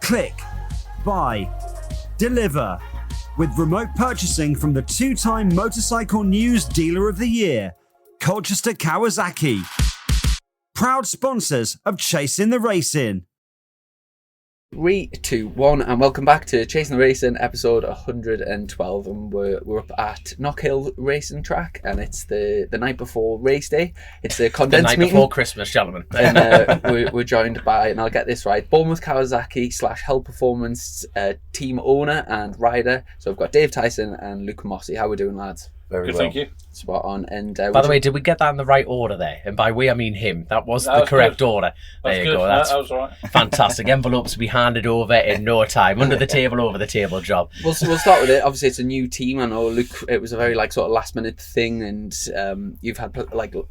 click, buy, deliver. With remote purchasing from the 2-time Motorcycle News Dealer of the Year, Colchester Kawasaki. Proud sponsors of Chasing the Racing. 3, 2, 1, and welcome back to Chasing the Racing, episode 112. And we're up at Knock Hill Racing Track, and it's the night before race day. It's a condensed the night meeting. Before Christmas, gentlemen. And we're joined by, and I'll get this right, Bournemouth Kawasaki / Hel Performance team owner and rider. So we've got Dave Tyson and Luke Mossey. How are we doing, lads? Very good, well. thank you. Spot on. And by the way, did we get that in the right order there? And by we, I mean him. That was the correct order. There you go. That's that was right. Fantastic. Envelopes to be handed over in no time. Under the table, over the table job. We'll start with it. Obviously, it's a new team. I know, Luke, it was a very sort of last minute thing, and you've had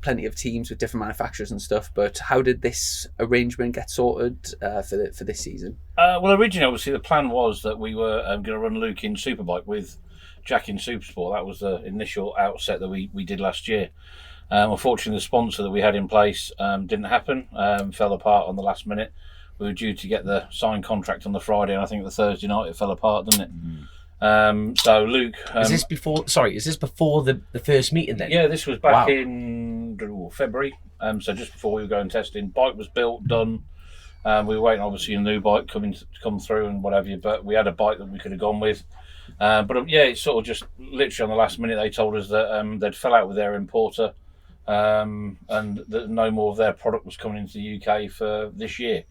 plenty of teams with different manufacturers and stuff. But how did this arrangement get sorted for this season? Well, originally, obviously, the plan was that we were going to run Luke in Superbike with Jack in Supersport. That was the initial outset that we did last year. Unfortunately, the sponsor that we had in place didn't happen, fell apart on the last minute. We were due to get the signed contract on the Friday, and I think the Thursday night it fell apart, didn't it? Mm-hmm. So Luke... is this before the first meeting then? Yeah, this was back in February, so just before we were going testing. Bike was built, done. We were waiting, obviously, a new bike to come through and whatever, but we had a bike that we could have gone with. But it's sort of just literally on the last minute they told us that they'd fell out with their importer and that no more of their product was coming into the UK for this year.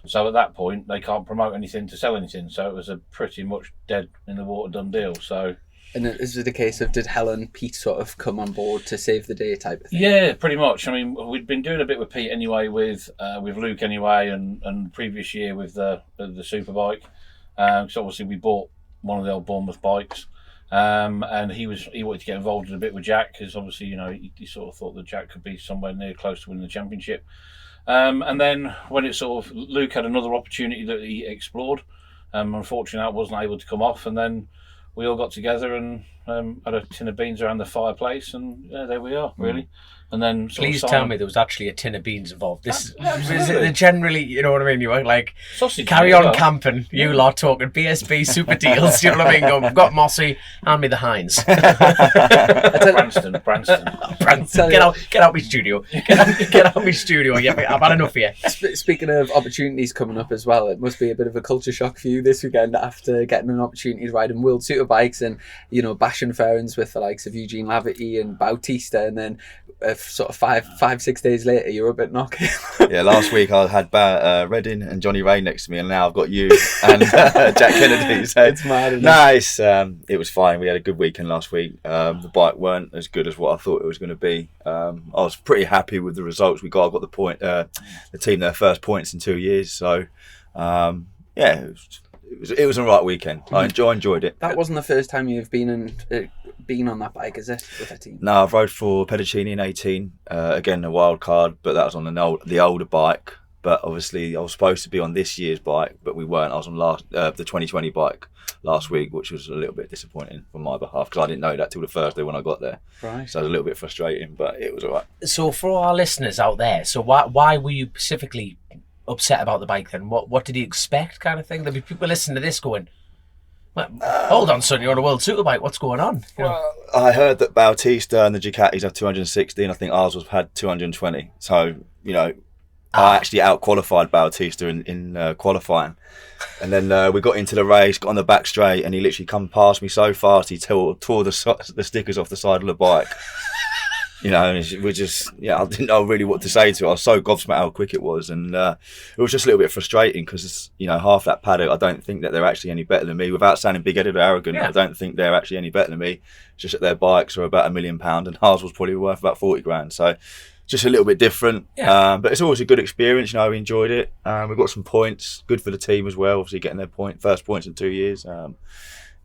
So at that point they can't promote anything to sell anything. So it was a pretty much dead in the water done deal. So. And is it a case of did Helen and Pete sort of come on board to save the day type of thing? Yeah, pretty much. I mean, we'd been doing a bit with Pete anyway, with Luke anyway, and previous year with the Superbike. So obviously we bought one of the old Bournemouth bikes, and he wanted to get involved in a bit with Jack because obviously he sort of thought that Jack could be somewhere near close to winning the championship. And then when it sort of Luke had another opportunity that he explored, unfortunately that wasn't able to come off, and then we all got together and had a tin of beans around the fireplace, and there we are, really. And then please tell me there was actually a tin of beans involved. This is generally, you know what I mean? You were like, sausage carry on camping, you lot talking BSB super deals. You know what I mean? Go, we've got Mossey, hand me the Heinz. Branston. Get out my studio. Get out my studio. Yeah, I've had enough here. Speaking of opportunities coming up as well, it must be a bit of a culture shock for you this weekend after getting an opportunity to ride in World Superbikes and bashing fairings with the likes of Eugene Laverty and Bautista, and then sort of 5-6 days later you're a bit knocking. Yeah, last week I had Redding and Johnny Ray next to me, and now I've got you and Jack Kennedy. So it's mad, isn't it? It was fine. We had a good weekend last week. The bike weren't as good as what I thought it was going to be. I was pretty happy with the results we got. I got the team their first points in 2 years. So it was a right weekend. I enjoyed it. That wasn't the first time you've been on that bike, is it, with that team? No, I've rode for Pedicini in 18. Again, a wild card, but that was on the older bike. But obviously, I was supposed to be on this year's bike, but we weren't. I was on the 2020 bike last week, which was a little bit disappointing on my behalf because I didn't know that till the Thursday when I got there. Right. So it was a little bit frustrating, but it was all right. So for our listeners out there, so why were you specifically upset about the bike then? What did you expect, kind of thing? There'll be people listening to this going, well, hold on, son, you're on a World Superbike. What's going on? Well, I heard that Bautista and the Ducatis have 260, and I think ours had 220. So I actually out-qualified Bautista in qualifying. And then we got into the race, got on the back straight, and he literally come past me so fast, he tore the stickers off the side of the bike. And we just, I didn't know really what to say to it. I was so gobsmacked how quick it was. And it was just a little bit frustrating because, half that paddock, I don't think that they're actually any better than me. Without sounding big-headed or arrogant, I don't think they're actually any better than me. It's just that their bikes are about £1 million and ours was probably worth about 40 grand. So just a little bit different. But it's always a good experience. We enjoyed it. We got some points. Good for the team as well, obviously getting their first points in 2 years.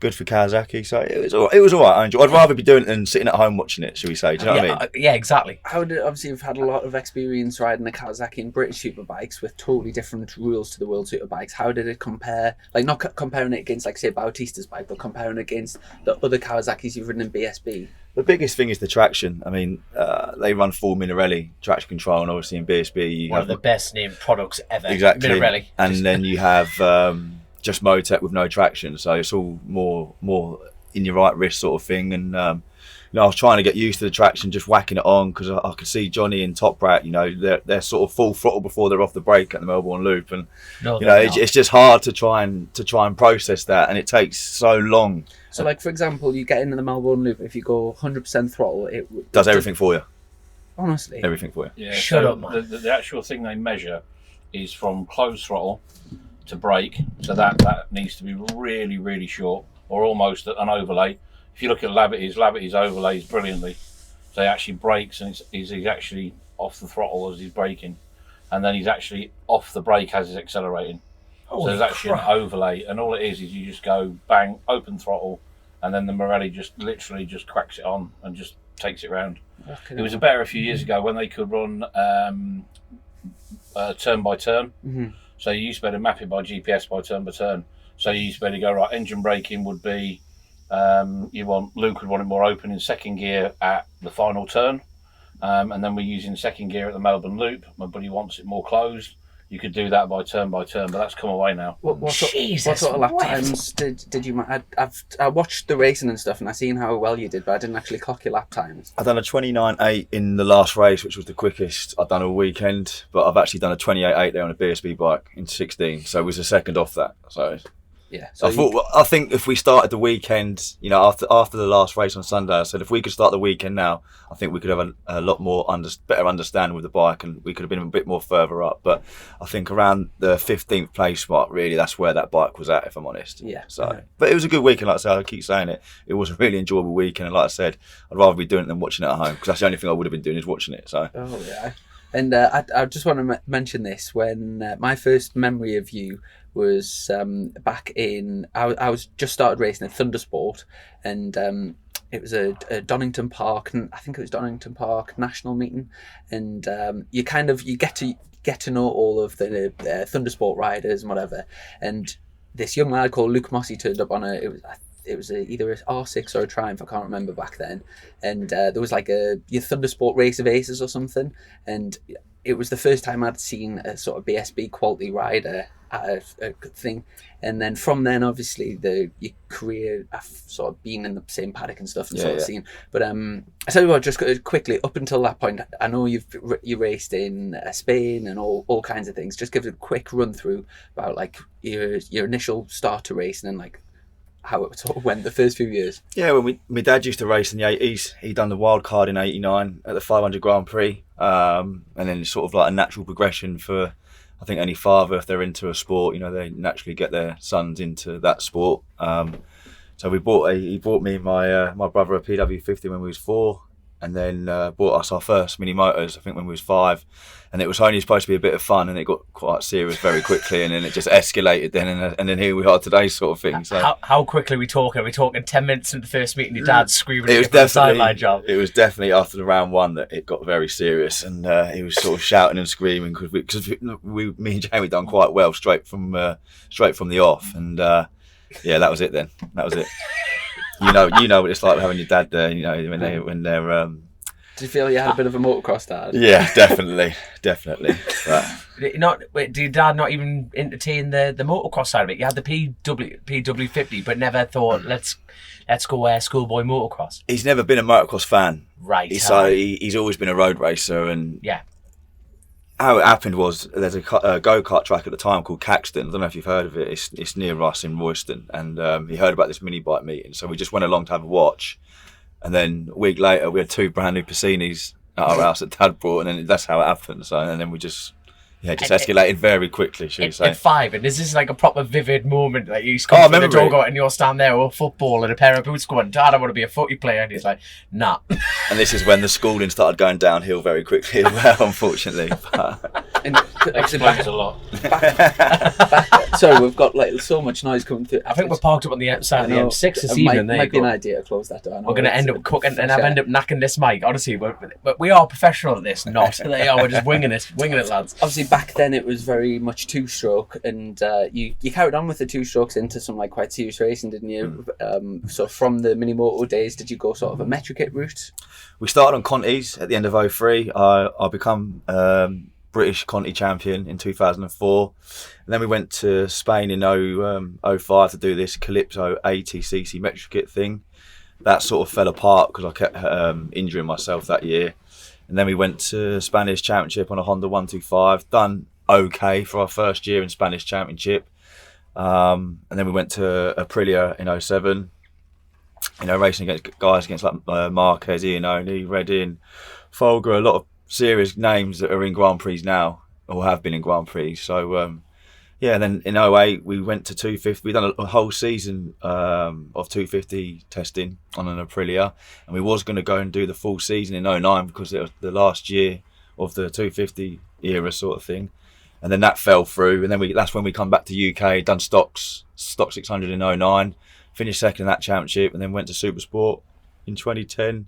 Good for Kawasaki, so it was all right. I'd rather be doing it than sitting at home watching it, shall we say? Do you know what I mean? Yeah, exactly. Obviously you've had a lot of experience riding the Kawasaki and British Superbikes with totally different rules to the World Superbikes. How did it compare? Like, not comparing it against, like, say, Bautista's bike, but comparing it against the other Kawasaki's you've ridden in BSB. The biggest thing is the traction. I mean, they run full Minarelli traction control, and obviously in BSB you one have of the best named products ever. Exactly. Minarelli. And then you have just Motec with no traction, so it's all more in your right wrist sort of thing. And you know, I was trying to get used to the traction, just whacking it on, because I could see Johnny and Top Rat, you know, they're sort of full throttle before they're off the brake at the Melbourne Loop, and No, you know, they're not. it's just hard to try and process that, and it takes so long. So, like, for example, you get into the Melbourne Loop, if you go 100% throttle, it Does everything for you. Honestly. Everything for you. Yeah, Shut so up, man. The actual thing they measure is from closed throttle to brake, so that needs to be really, really short, or almost an overlay. If you look at Lavity's overlays brilliantly. So he actually brakes, and he's actually off the throttle as he's braking, and then he's actually off the brake as he's accelerating. So Holy there's actually crap. an overlay, and all it is you just go bang, open throttle, and then the Morelli just literally just cracks it on and just takes it round. It was better a few years ago when they could run turn by turn. Mm-hmm. So you used to be able to map it by GPS by turn. So you used to be able to go, right, engine braking would be, Luke would want it more open in second gear at the final turn. And then we're using second gear at the Melbourne Loop. My buddy wants it more closed. You could do that by turn, but that's come away now. What Jesus, sort of lap what? times did you? I watched the racing and stuff, and I seen how well you did, but I didn't actually clock your lap times. I've done a 29.8 in the last race, which was the quickest I've done all weekend, but I've actually done a 28.8 there on a BSB bike in 16, so it was a second off that. So Yeah. So I think if we started the weekend, you know, after the last race on Sunday, I said if we could start the weekend now, I think we could have a lot more better understanding with the bike, and we could have been a bit more further up. But I think around the 15th place mark, really, that's where that bike was at, if I'm honest. Yeah. So, Okay. but it was a good weekend. Like I said, I keep saying it. It was a really enjoyable weekend, and like I said, I'd rather be doing it than watching it at home, because that's the only thing I would have been doing is watching it. So. Oh yeah. And I just want to mention this. When my first memory of you was back in, I was just started racing at Thundersport, and it was a Donington Park, and I think it was Donington Park national meeting, and you get to know all of the Thundersport riders and whatever, and this young lad called Luke Mossey turned up on it was either a R6 or a Triumph, I can't remember back then, and there was like your Thundersport Race of Aces or something, and it was the first time I'd seen a sort of BSB quality rider at a thing, and then from then obviously your career, I've sort of been in the same paddock and stuff and sort of seen, but I tell you what, just quickly, up until that point, I know you raced in Spain and all kinds of things. Just give it a quick run through about like your initial start to racing and like how it sort of went the first few years. Yeah, when my dad used to race in the 80s, he done the wild card in 89 at the 500 Grand Prix, and then it's sort of like a natural progression for, I think, any father, if they're into a sport, you know, they naturally get their sons into that sport. So he bought me and my brother a PW50 when we was 4, and then bought us our first mini motors, I think, when we was 5. And it was only supposed to be a bit of fun, and it got quite serious very quickly, and then it just escalated then, and then here we are today, sort of thing. So How quickly are we talking? Are we talking 10 minutes into the first meeting, your dad's screaming it at was you for the definitely sideline job? It was definitely after the round 1 that it got very serious, and he was sort of shouting and screaming because me and Jamie done quite well straight from the off, and yeah, that was it then. That was it. You know what it's like having your dad there. You know when they're. Did you feel you had a bit of a motocross dad? Yeah, definitely. But, Did your dad not even entertain the motocross side of it? You had the PW50, but never thought let's go schoolboy motocross. he's never been a motocross fan. Right. So he's always been a road racer, and Yeah. how it happened was there's a go-kart track at the time called Caxton. I don't know if you've heard of it. It's near us in Royston, and he heard about this mini bike meeting, so we just went along to have a watch. And then a week later, we had 2 brand new Passinis at our house that Dad brought, and then that's how it happened. So, and then we just escalated very quickly, should we say? At 5, and is this like a proper vivid moment that you come from the remember dog and you're standing there with a football and a pair of boots going, Dad, I want to be a footy player, and he's like, nah. And this is when the schooling started going downhill very quickly as well, unfortunately. And obviously Explains a lot. sorry, we've got like so much noise coming through. I think we're parked up on the outside of the M6 this It evening. There might you be an go. idea to close that door. We're going to end up cooking, and I've ended up knacking this mic. Honestly, but we are professional at this. Not they are. We're just winging it, lads. Obviously, back then it was very much 2-stroke, and you carried on with the 2-strokes into some like quite serious racing, didn't you? So from the mini moto days, did you go sort of a Metrokit route? We started on Contis at the end of 03. I become British Conti champion in 2004. And then we went to Spain in 05 to do this Calypso 80cc metric kit thing. That sort of fell apart because I kept injuring myself that year. And then we went to Spanish Championship on a Honda 125, done okay for our first year in Spanish Championship. And then we went to Aprilia in 07, racing against guys like Marquez, Iannone, Redding, Folger, a lot of serious names that are in Grand Prix now, or have been in Grand Prix. So, and then in 08, we went to 250. We've done a whole season of 250 testing on an Aprilia, and we was going to go and do the full season in 09 because it was the last year of the 250 era sort of thing. And then that fell through, and then that's when we come back to UK, done Stock 600 in 09, finished second in that championship, and then went to Supersport in 2010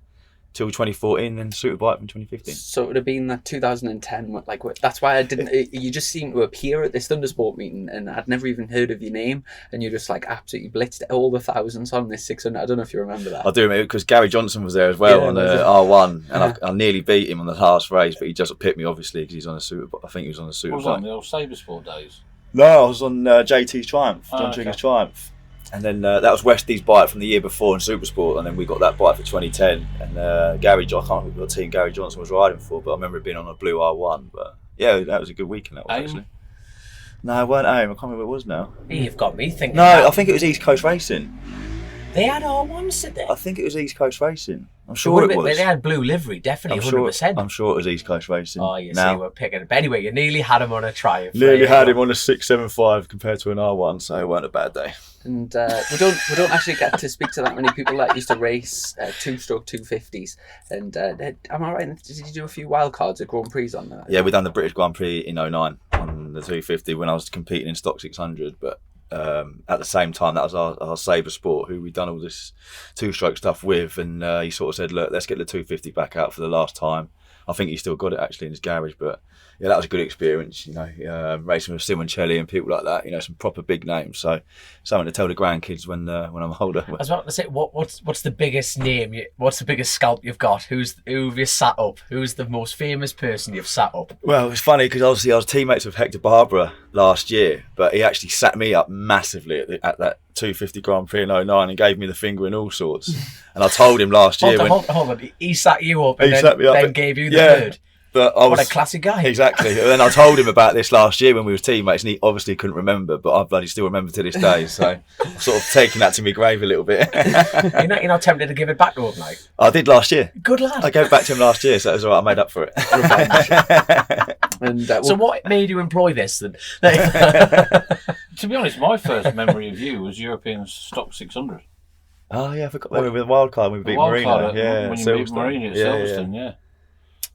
till 2014, and Superbike in 2015. So it would have been that 2010, that's why I didn't. You just seemed to appear at this Thundersport meeting, and I'd never even heard of your name, and you just absolutely blitzed all the thousands on this 600. I don't know if you remember that. I do, because Gary Johnson was there as well on the R1, and I nearly beat him on the last race, but he just pipped me obviously because he's on a Superbike. I think he was on a Superbike. What was that, on the old Supersport days? No, I was on JT's Triumph, John okay. Trigger's Triumph. And then that was Westie's bike from the year before in Supersport, and then we got that bike for 2010. And Gary, I can't remember what team Gary Johnson was riding for, but I remember it being on a blue R1. But yeah, that was a good weekend. That was actually. No, it weren't AIM. I can't remember what it was now. You've got me thinking. No, I think it was East Coast Racing. They had R1s, did they? I think it was East Coast Racing. I'm sure it was. They had blue livery, definitely, 100%. I'm sure it was East Coast Racing. Oh, you see, we're picking it. But anyway, you nearly had him on a Triumph. Nearly had him on a 675 compared to an R1, so it weren't a bad day. And we don't actually get to speak to that many people that used to race two-stroke 250s. And am I right? Did you do a few wild cards at Grand Prix on that? Yeah, we done the British Grand Prix in 09 on the 250 when I was competing in Stock 600, but at the same time that was our Sabre Sport, who we'd done all this two-stroke stuff with, and he sort of said, look, let's get the 250 back out for the last time. I think he still got it actually in his garage, but yeah, that was a good experience, racing with Simoncelli and people like that, some proper big names. So something to tell the grandkids when I'm older. I was about to say, what's the biggest name? What's the biggest scalp you've got? Who have you sat up? Who's the most famous person you've sat up? Well, it's funny because obviously I was teammates with Hector Barbara last year, but he actually sat me up massively at that 250 Grand Prix in 09 and gave me the finger and all sorts. And I told him last year hold on. He sat you up and then gave you the bird. But what a classy guy. Exactly. And then I told him about this last year when we were teammates, and he obviously couldn't remember, but I bloody still remember to this day. So I'm sort of taking that to my grave a little bit. You're not tempted to give it back to him, like? I did last year. Good lad. I gave it back to him last year, so it was all right. I made up for it. And so what made you employ this then? To be honest, my first memory of you was European Stock 600. Oh yeah, I forgot. With the wild card when we beat Marina. When you beat Marina at Silverstone, yeah.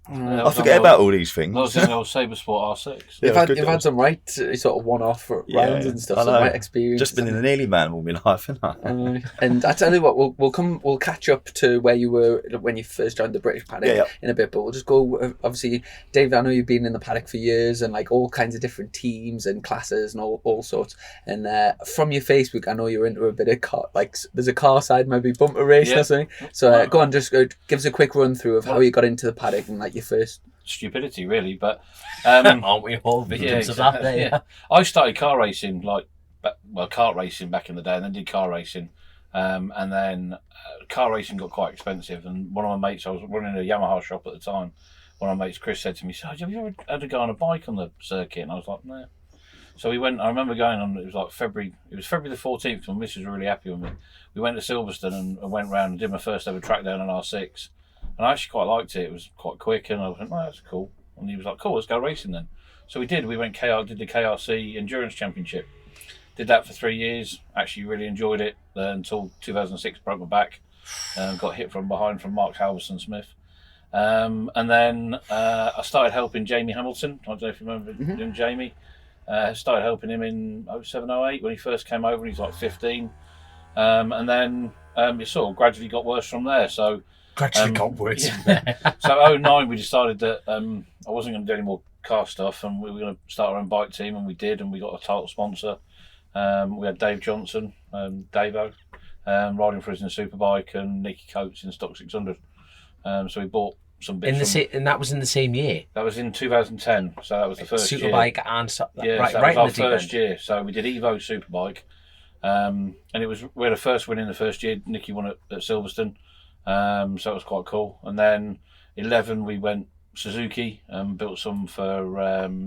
I forget about all these things. I was in the old Sabresport R6. You've had some right sort of one-off rounds and stuff. Some right experience. Just been in a nearly man all my life, haven't I? And I tell you what, we'll catch up to where you were when you first joined the British paddock in a bit. But we'll just go. Obviously, Dave, I know you've been in the paddock for years and all kinds of different teams and classes and all sorts. And from your Facebook, I know you're into a bit of car. There's a car side, maybe bumper racing or something. So go on, just give us a quick run through of how you got into the paddock and your first stupidity, really, but aren't we all victims of that? Yeah. I started car racing, kart racing back in the day, and then did car racing, and then car racing got quite expensive. And one of my mates, I was running a Yamaha shop at the time. One of my mates, Chris, said to me, "Have you ever had to go on a bike on the circuit?" And I was like, "No." So we went. I remember going on. It was February. It was February the 14th. My missus was really happy with me. We went to Silverstone and went round and did my first ever track down on R6. And I actually quite liked it. It was quite quick, and I was like, "Oh, that's cool." And he was like, "Cool, let's go racing then." So we did. We went did the KRC Endurance Championship. Did that for 3 years. Actually, really enjoyed it until 2006. Broke my back, got hit from behind from Mark Halverson Smith, and then I started helping Jamie Hamilton. I don't know if you remember young Jamie. Started helping him in 07, 08 when he first came over. He's 15, and then it sort of gradually got worse from there. So. Gradually got worse. So 09 we decided that I wasn't going to do any more car stuff, and we were going to start our own bike team, and we did, and we got a title sponsor. We had Dave Johnson, Davo, riding for us in a superbike, and Nicky Coates in Stock 600. So we bought some bits. And that was in the same year. That was in 2010, so that was the first year. Superbike and yeah, right, so that right was in our the first year. So we did Evo Superbike, and we had a first win in the first year. Nicky won at Silverstone, so it was quite cool. And then 11 we went Suzuki and built some for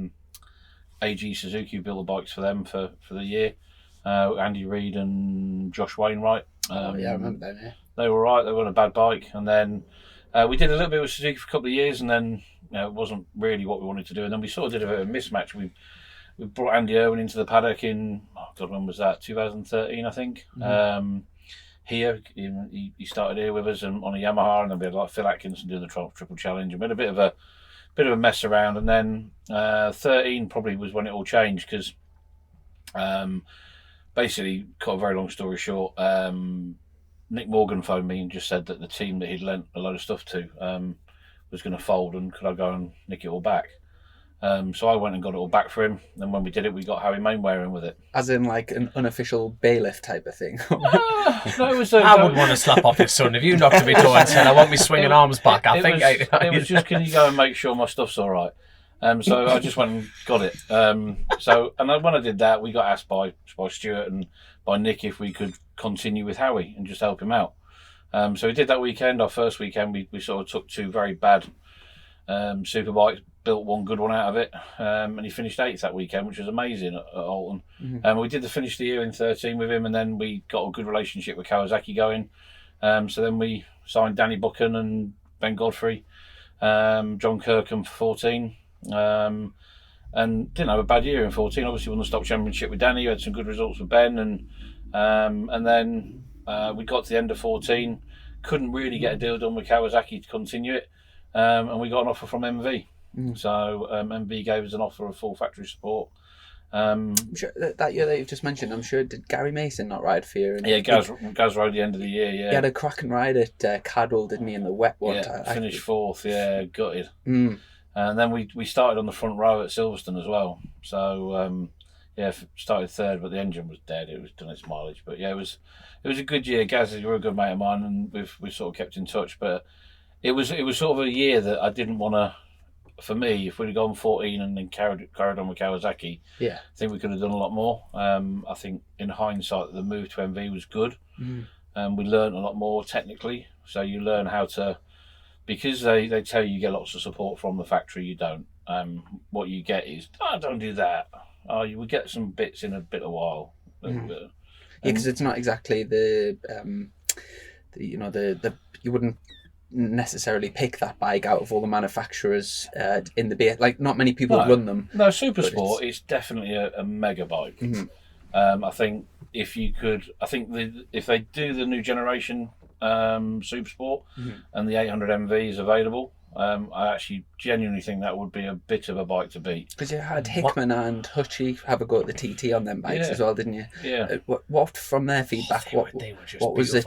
AG Suzuki. Built the bikes for them for the year. Andy Reid and Josh Wainwright. I remember them. Yeah. They were right. They were on a bad bike, and then we did a little bit with Suzuki for a couple of years, and then it wasn't really what we wanted to do. And then we sort of did a bit of a mismatch. We brought Andy Irwin into the paddock in when was that? 2013, I think. Mm-hmm. Here, he started here with us and on a Yamaha, and then we had like Phil Atkinson doing the triple challenge, and we had a bit of a mess around. And then 13 probably was when it all changed because basically, cut a very long story short, Nick Morgan phoned me and just said that the team that he'd lent a load of stuff to was going to fold, and could I go and nick it all back? So I went and got it all back for him, and when we did it, we got Harry Mainwaring with it. As in, like an unofficial bailiff type of thing. No, it was. I would want to slap off his son if you knocked at me door and said, "I want me swinging arms back." It was just, can you go and make sure my stuff's all right? So I just went and got it. And then when I did that, we got asked by Stuart and by Nick if we could continue with Howie and just help him out. So we did that weekend. Our first weekend, we sort of took two very bad superbikes, built one good one out of it, and he finished 8th that weekend, which was amazing at Alton. Mm-hmm. We did finish the year in 13 with him, and then we got a good relationship with Kawasaki going. So then we signed Danny Buchan and Ben Godfrey, John Kirkham for 14. And didn't have a bad year in 14. Obviously won the stock championship with Danny. We had some good results with Ben, and then we got to the end of 14, couldn't really get a deal done with Kawasaki to continue it, and we got an offer from MV. So MV gave us an offer of full factory support. I'm sure that year that you've just mentioned, I'm sure, did Gary Mason not ride for you? Yeah, Gaz rode the end of the year. Yeah, he had a cracking ride at Cadwell, didn't he, in the wet one? Finished 4th. Yeah, gutted. And then we started on the front row at Silverstone as well. So started 3rd, but the engine was dead. It was done its mileage. But yeah, it was a good year. Gaz, you were a good mate of mine, and we sort of kept in touch. But it was sort of a year that I didn't want to. For me, if we'd have gone 14 and then carried on with Kawasaki, I think we could have done a lot more. I think in hindsight, the move to MV was good. We learned a lot more technically. So you learn how to. Because they tell you get lots of support from the factory, you don't. What you get is, don't do that. You will get some bits in a bit of while. Because it's not exactly the you wouldn't necessarily pick that bike out of all the manufacturers in the beer. Like, not many people run them. No, Supersport is definitely a mega bike. I think if they do the new generation Supersport and the 800 MV is available, I actually genuinely think that would be a bit of a bike to beat. Because you had Hickman and Hutchie have a go at the TT on them bikes as well, didn't you? Yeah. What from their feedback? They were just what was it?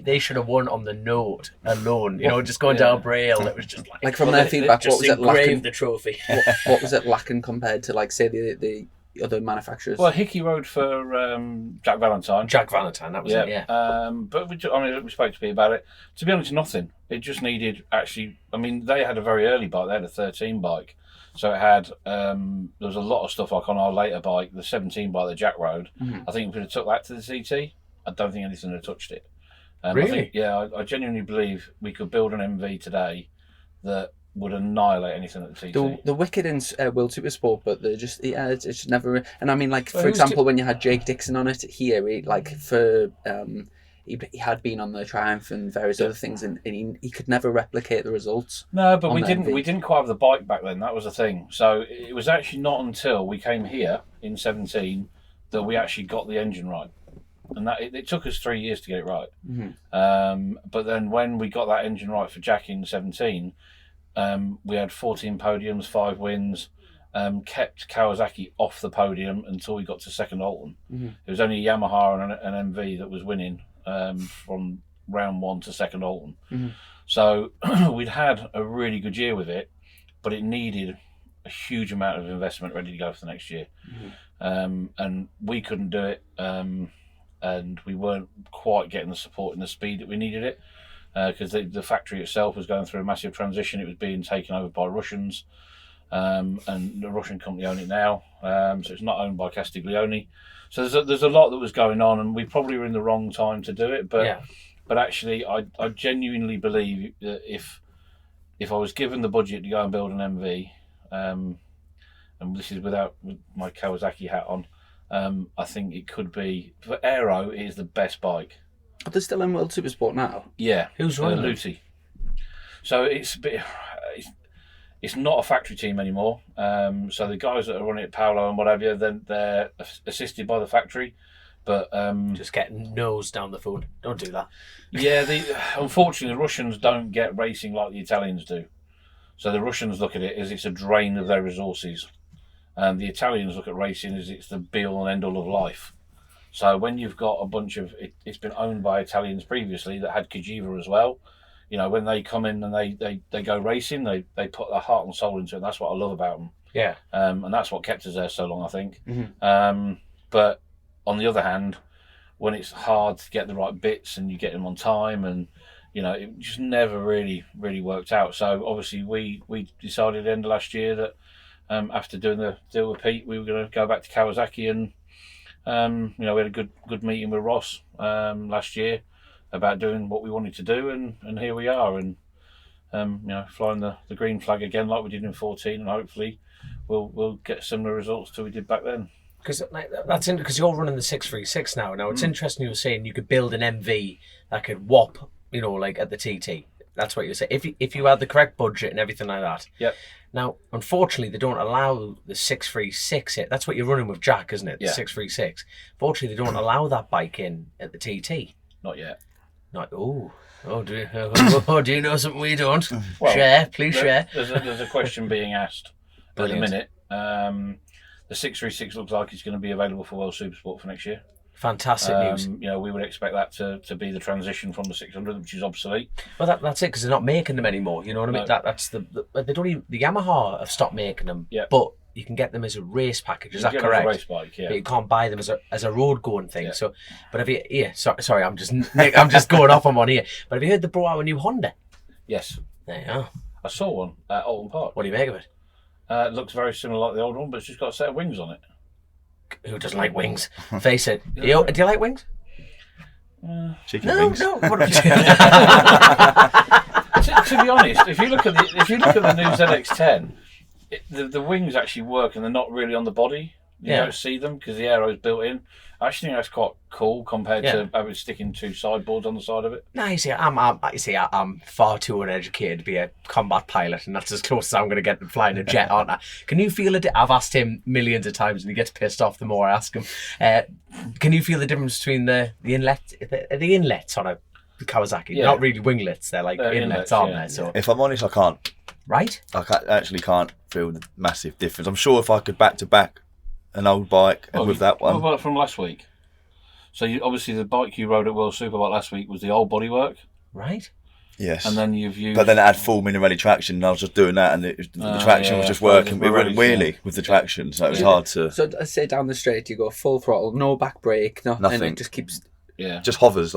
They should have won on the note alone. Just going down Braille. It was just like from their feedback. What was it lacking? The trophy. what was it lacking compared to, like, say, the other manufacturers? Well, Hickey rode for Jack Valentine. Jack Valentine, that was it, yeah. But we spoke to me about it. To be honest, nothing. It just needed, actually, they had a very early bike. They had a 13 bike. So it had, there was a lot of stuff like on our later bike, the 17 bike that Jack rode. I think we could have took that to the CT. I don't think anything had touched it. Really? I genuinely believe we could build an MV today that would annihilate anything at the TT. The wicked in World Supersport, but they're just it's just never. And for example, when you had Jake Dixon on it here, he had been on the Triumph and various other things, and he could never replicate the results. No, but we didn't quite have the bike back then. That was the thing. So it was actually not until we came here in 17 that we actually got the engine right. And that it took us 3 years to get it right. But then when we got that engine right for Jack in 17, we had 14 podiums, 5 wins, kept Kawasaki off the podium until we got to second Alton. It was only Yamaha and an MV that was winning from round 1 to second Alton. So we'd had a really good year with it, but it needed a huge amount of investment ready to go for the next year. And we couldn't do it, and we weren't quite getting the support and the speed that we needed it. because the factory itself was going through a massive transition. It was being taken over by Russians, and the Russian company own it now. So it's not owned by Castiglione. So there's a lot that was going on, and we probably were in the wrong time to do it. But actually, I genuinely believe that if I was given the budget to go and build an MV, and this is with my Kawasaki hat on, I think it could be, for aero, it is the best bike. Are they still in World Supersport now? Yeah. Who's running it? Lucy. So it's not a factory team anymore. So the guys that are running it, Paolo and whatever, then they're assisted by the factory. But Just getting nose down the phone. Don't do that. yeah, unfortunately, the Russians don't get racing like the Italians do. So the Russians look at it as it's a drain of their resources. And the Italians look at racing as it's the be-all and end-all of life. So when you've got a bunch of... It's been owned by Italians previously that had Cagiva as well. You know, when they come in and they go racing, they put their heart and soul into it. And that's what I love about them. Yeah. And that's what kept us there so long, I think. But on the other hand, when it's hard to get the right bits and you get them on time, and you know, it just never really worked out. So obviously we decided at the end of last year that after doing the deal with Pete, we were going to go back to Kawasaki, and you know, we had a good meeting with Ross last year about doing what we wanted to do, and here we are, and you know, flying the green flag again like we did in 2014, and hopefully we'll get similar results to we did back then. Because that's because you're running the 636 now. Now it's interesting you were saying you could build an MV that could whop, you know, like at the TT. That's what you say. If you had the correct budget and everything like that. Yep. Now, unfortunately, they don't allow the 636. That's what you're running with Jack, isn't it? The 636. Fortunately, they don't allow that bike in at the TT. Not yet. Not do you know something we don't? Well, please share. There's a question being asked Brilliant. at the minute. The 636 looks like it's going to be available for World Supersport for next year. Fantastic news. You know, we would expect that to be the transition from the 600, which is obsolete. Well, that's it, because they're not making them anymore. You know what I mean? No. That's they don't even, the Yamaha have stopped making them. Yeah. But you can get them as a race package. Is You that get it as a correct? race bike, yeah. But you can't buy them as a road going thing. Yeah. So, but have you? Yeah. Sorry. I'm just going off on one here. But have you heard they brought out a new Honda? Yes. There you are. I saw one at Alton Park. What do you make of it? It looks very similar like the old one, but it's just got a set of wings on it. Who doesn't like wings? Face it. Do you like wings? Chicken No, wings. no. What to be honest, if you look at the new ZX10, the wings actually work, and they're not really on the body. You don't see them because the aero is built in. I actually think that's quite cool compared to having sticking two sideboards on the side of it. No, you see, I'm far too uneducated to be a combat pilot, and that's as close as I'm going to get to flying a jet, aren't I? Can you feel it? I've asked him millions of times, and he gets pissed off the more I ask him. Can you feel the difference between the inlets on a Kawasaki? Yeah. They're not really winglets; they're like inlets, aren't yeah. they? So, If I'm honest, I can't. right? Actually can't feel the massive difference. I'm sure if I could back to back an old bike and with that one. What about from last week? So obviously the bike you rode at World Superbike last week was the old bodywork, Right? Yes. and then you've used. But then it had full Minarelli traction, and I was just doing that, and the traction was just working. We went wheelie with the traction, so it was hard to. So say down the straight, you go full throttle, no back brake, nothing. Nothing. It just keeps. yeah. Just hovers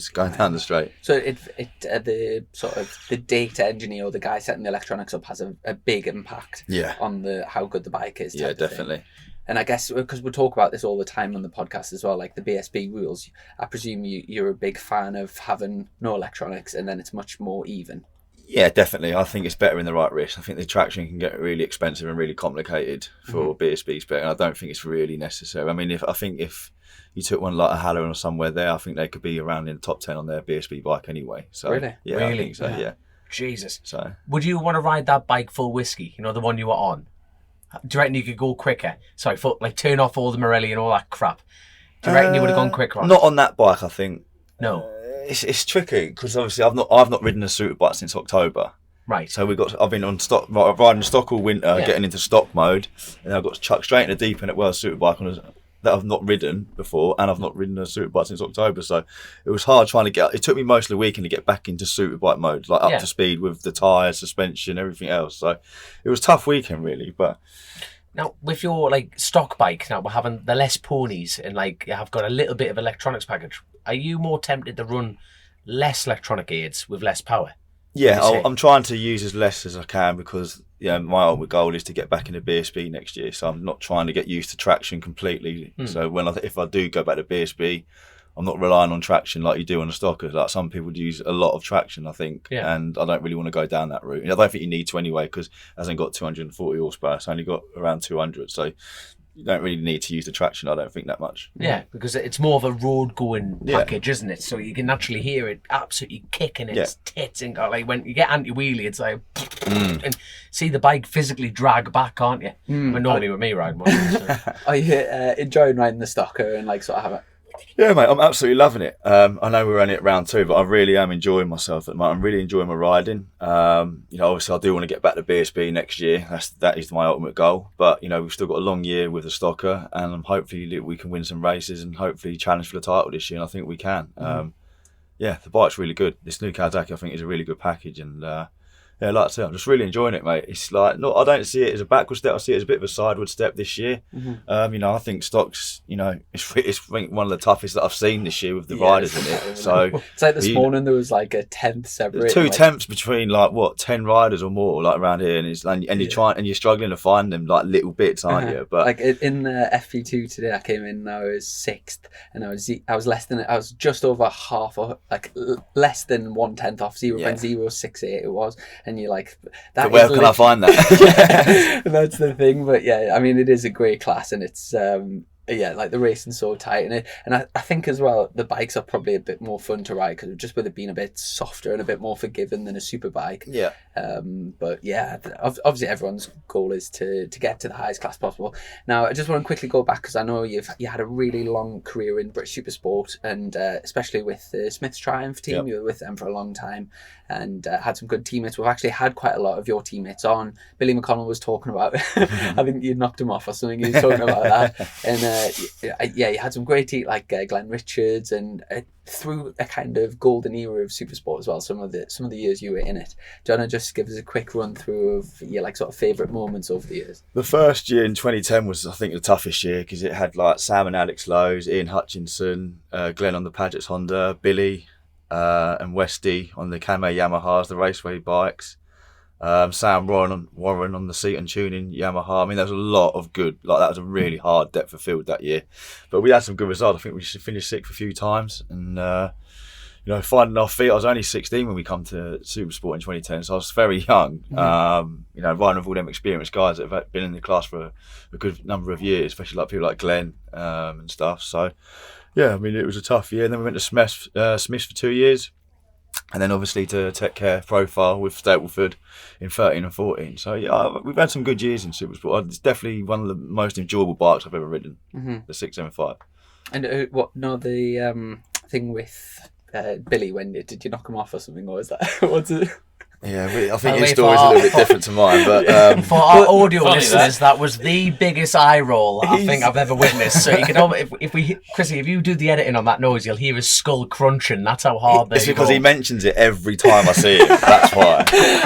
going down the straight. So the sort of the data engineer or the guy setting the electronics up has a big impact. Yeah. On how good the bike is. Yeah, type of thing. definitely. And I guess because we talk about this all the time on the podcast as well, like the BSB rules, I presume you're a big fan of having no electronics, and then it's much more even. Yeah, definitely. I think it's better in the right wrist. I think the traction can get really expensive and really complicated for BSB spec, and I don't think it's really necessary. I mean, if you took one like a Halloran or somewhere there, I think they could be around in the top 10 on their BSB bike anyway. So Really? yeah, I Really? think so. Yeah. Jesus. So Would you want to ride that bike full whiskey? You know, the one you were on? Do you reckon you could go quicker? Sorry, turn off all the Morelli and all that crap. Do you reckon you would have gone quicker on not it? on that bike, I think. No. It's tricky because obviously I've not ridden a super bike since October. Right. So I've been on stock, riding stock all winter, Yeah. getting into stock mode, and I got chucked straight in the deep end at World Superbike that I've not ridden before, and I've not ridden a superbike since October. So it was hard trying to get. It took me most of the weekend to get back into superbike mode, like up to speed with the tyres, suspension, everything else. So it was a tough weekend really, but. Now, with your stock bike, now we're having the less ponies and you have got a little bit of electronics package. Are you more tempted to run less electronic aids with less power. Yeah, You say? I'm trying to use as less as I can because my ultimate goal is to get back into BSB next year. So I'm not trying to get used to traction completely. So if I do go back to BSB, I'm not relying on traction like you do on a stocker. Like some people use a lot of traction, I think, and I don't really want to go down that route. And I don't think you need to anyway because it hasn't got 240 horsepower. It's only got around 200. So you don't really need to use the traction, I don't think, that much. Yeah, because it's more of a road-going package, isn't it? So you can naturally hear it absolutely kicking its tits. And like when you get anti-wheelie, it's like... And see the bike physically drag back, can't you? But normally with me riding one. So. Are you enjoying riding the stocker and like sort of have it? Yeah, mate, I'm absolutely loving it. I know we're only at round 2, but I really am enjoying myself at the moment. I'm really enjoying my riding. Obviously, I do want to get back to BSB next year. That is my ultimate goal. But we've still got a long year with the stocker, and hopefully we can win some races and hopefully challenge for the title this year. And I think we can. The bike's really good. This new Kawasaki, I think, is a really good package, and like I said, I'm just really enjoying it, mate. It's like I don't see it as a backward step. I see it as a bit of a sideward step this year. I think stock's, it's one of the toughest that I've seen this year with the riders in it. So it's like this morning there was like a 10th separate. 2 tenths between 10 riders or more like around here, and you're struggling to find them like little bits, aren't you? But like in the FP2 today, I came in and I was 6th, and I was just over half, or like less than 1/10 off 0.068 it was. And you're like, where can I find that? That's the thing. But yeah, I mean, it is a great class, and it's like the racing's so tight, and I think as well the bikes are probably a bit more fun to ride because just with it being a bit softer and a bit more forgiving than a super bike. Yeah. But yeah, obviously everyone's goal is to get to the highest class possible. Now I just want to quickly go back because I know you had a really long career in British Supersport, and especially with the Smiths Triumph team. You were with them for a long time and had some good teammates. We've actually had quite a lot of your teammates on. Billy McConnell was talking about I think you knocked him off or something. He was talking about that, and you had some great teams like Glenn Richards, and through a kind of golden era of Supersport as well. Some of the years you were in it. Do you want to just give us a quick run through of your sort of favourite moments over the years? The first year in 2010 was, I think, the toughest year because it had like Sam and Alex Lowe's, Ian Hutchinson, Glenn on the Paget's Honda, Billy and Westy on the Kame Yamahas, the raceway bikes. Sam Warren on the seat and tuning Yamaha. I mean, there was a lot of good. Like that was a really hard depth of field that year, but we had some good results. I think we finished 6th a few times, and finding our feet. I was only 16 when we come to Supersport in 2010, so I was very young. Riding with all them experienced guys that have been in the class for a good number of years, especially like people like Glenn and stuff. So yeah, I mean, it was a tough year. And then we went to Smiths for 2 years. And then obviously to Tech Care Profile with Stapleford in 13 and 14. So yeah, we've had some good years in Supersport. It's definitely one of the most enjoyable bikes I've ever ridden, the 675. And the thing with Billy, when did you knock him off or something, or is that what's it? Yeah, I think his story's a little bit different to mine. But for our audio listeners, that was the biggest eye roll I think I've ever witnessed. So you can, Chrissy, if you do the editing on that noise, you'll hear his skull crunching. That's how hard. It's because he mentions it every time I see him. That's why.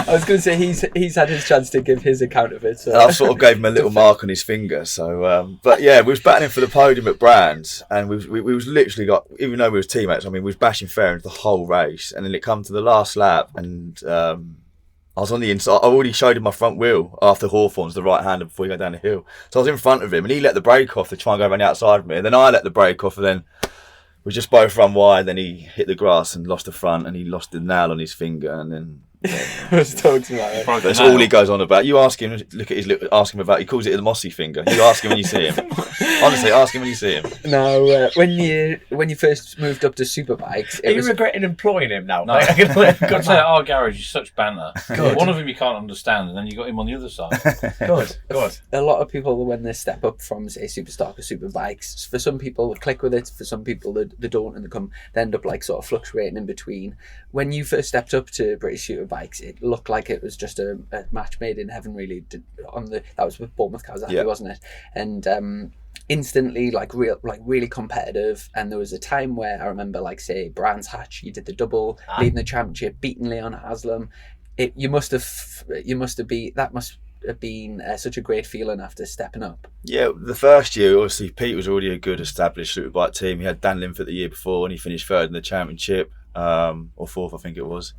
I was going to say he's had his chance to give his account of it. So I sort of gave him a little mark on his finger. So, but yeah, we was battling for the podium at Brands, and we was literally even though we was teammates, I mean, we was bashing fair into the whole race, and then it come to the last lap, and I was on the inside. I already showed him my front wheel after Hawthorne's, the right hander, before you go down the hill. So I was in front of him, and he let the brake off to try and go around the outside of me. And then I let the brake off, and then we just both run wide. Then he hit the grass and lost the front, and he lost the nail on his finger. And then I was talking about it. That's all he goes on about. You ask him, ask him about. He calls it the Mossey finger. You ask him when you see him. Honestly, ask him when you see him. Now, when you first moved up to superbikes, are you regretting employing him now? No. I'd say our garage is such banter. Good. One of them you can't understand, and then you got him on the other side. Good. A lot of people, when they step up from, say, Superstock or Superbikes, for some people they click with it, for some people they don't, and they end up like sort of fluctuating in between. When you first stepped up to British Superbikes, it looked like it was just a match made in heaven, really. That was with Bournemouth Kawasaki, wasn't it? And instantly really competitive. And there was a time where I remember, like, say, Brands Hatch, you did the double, leading the championship, beating Leon Haslam. That must have been such a great feeling after stepping up. Yeah, the first year, obviously, Pete was already a good established superbike team. He had Dan Linford the year before, and he finished third in the championship. or 4th, I think it was.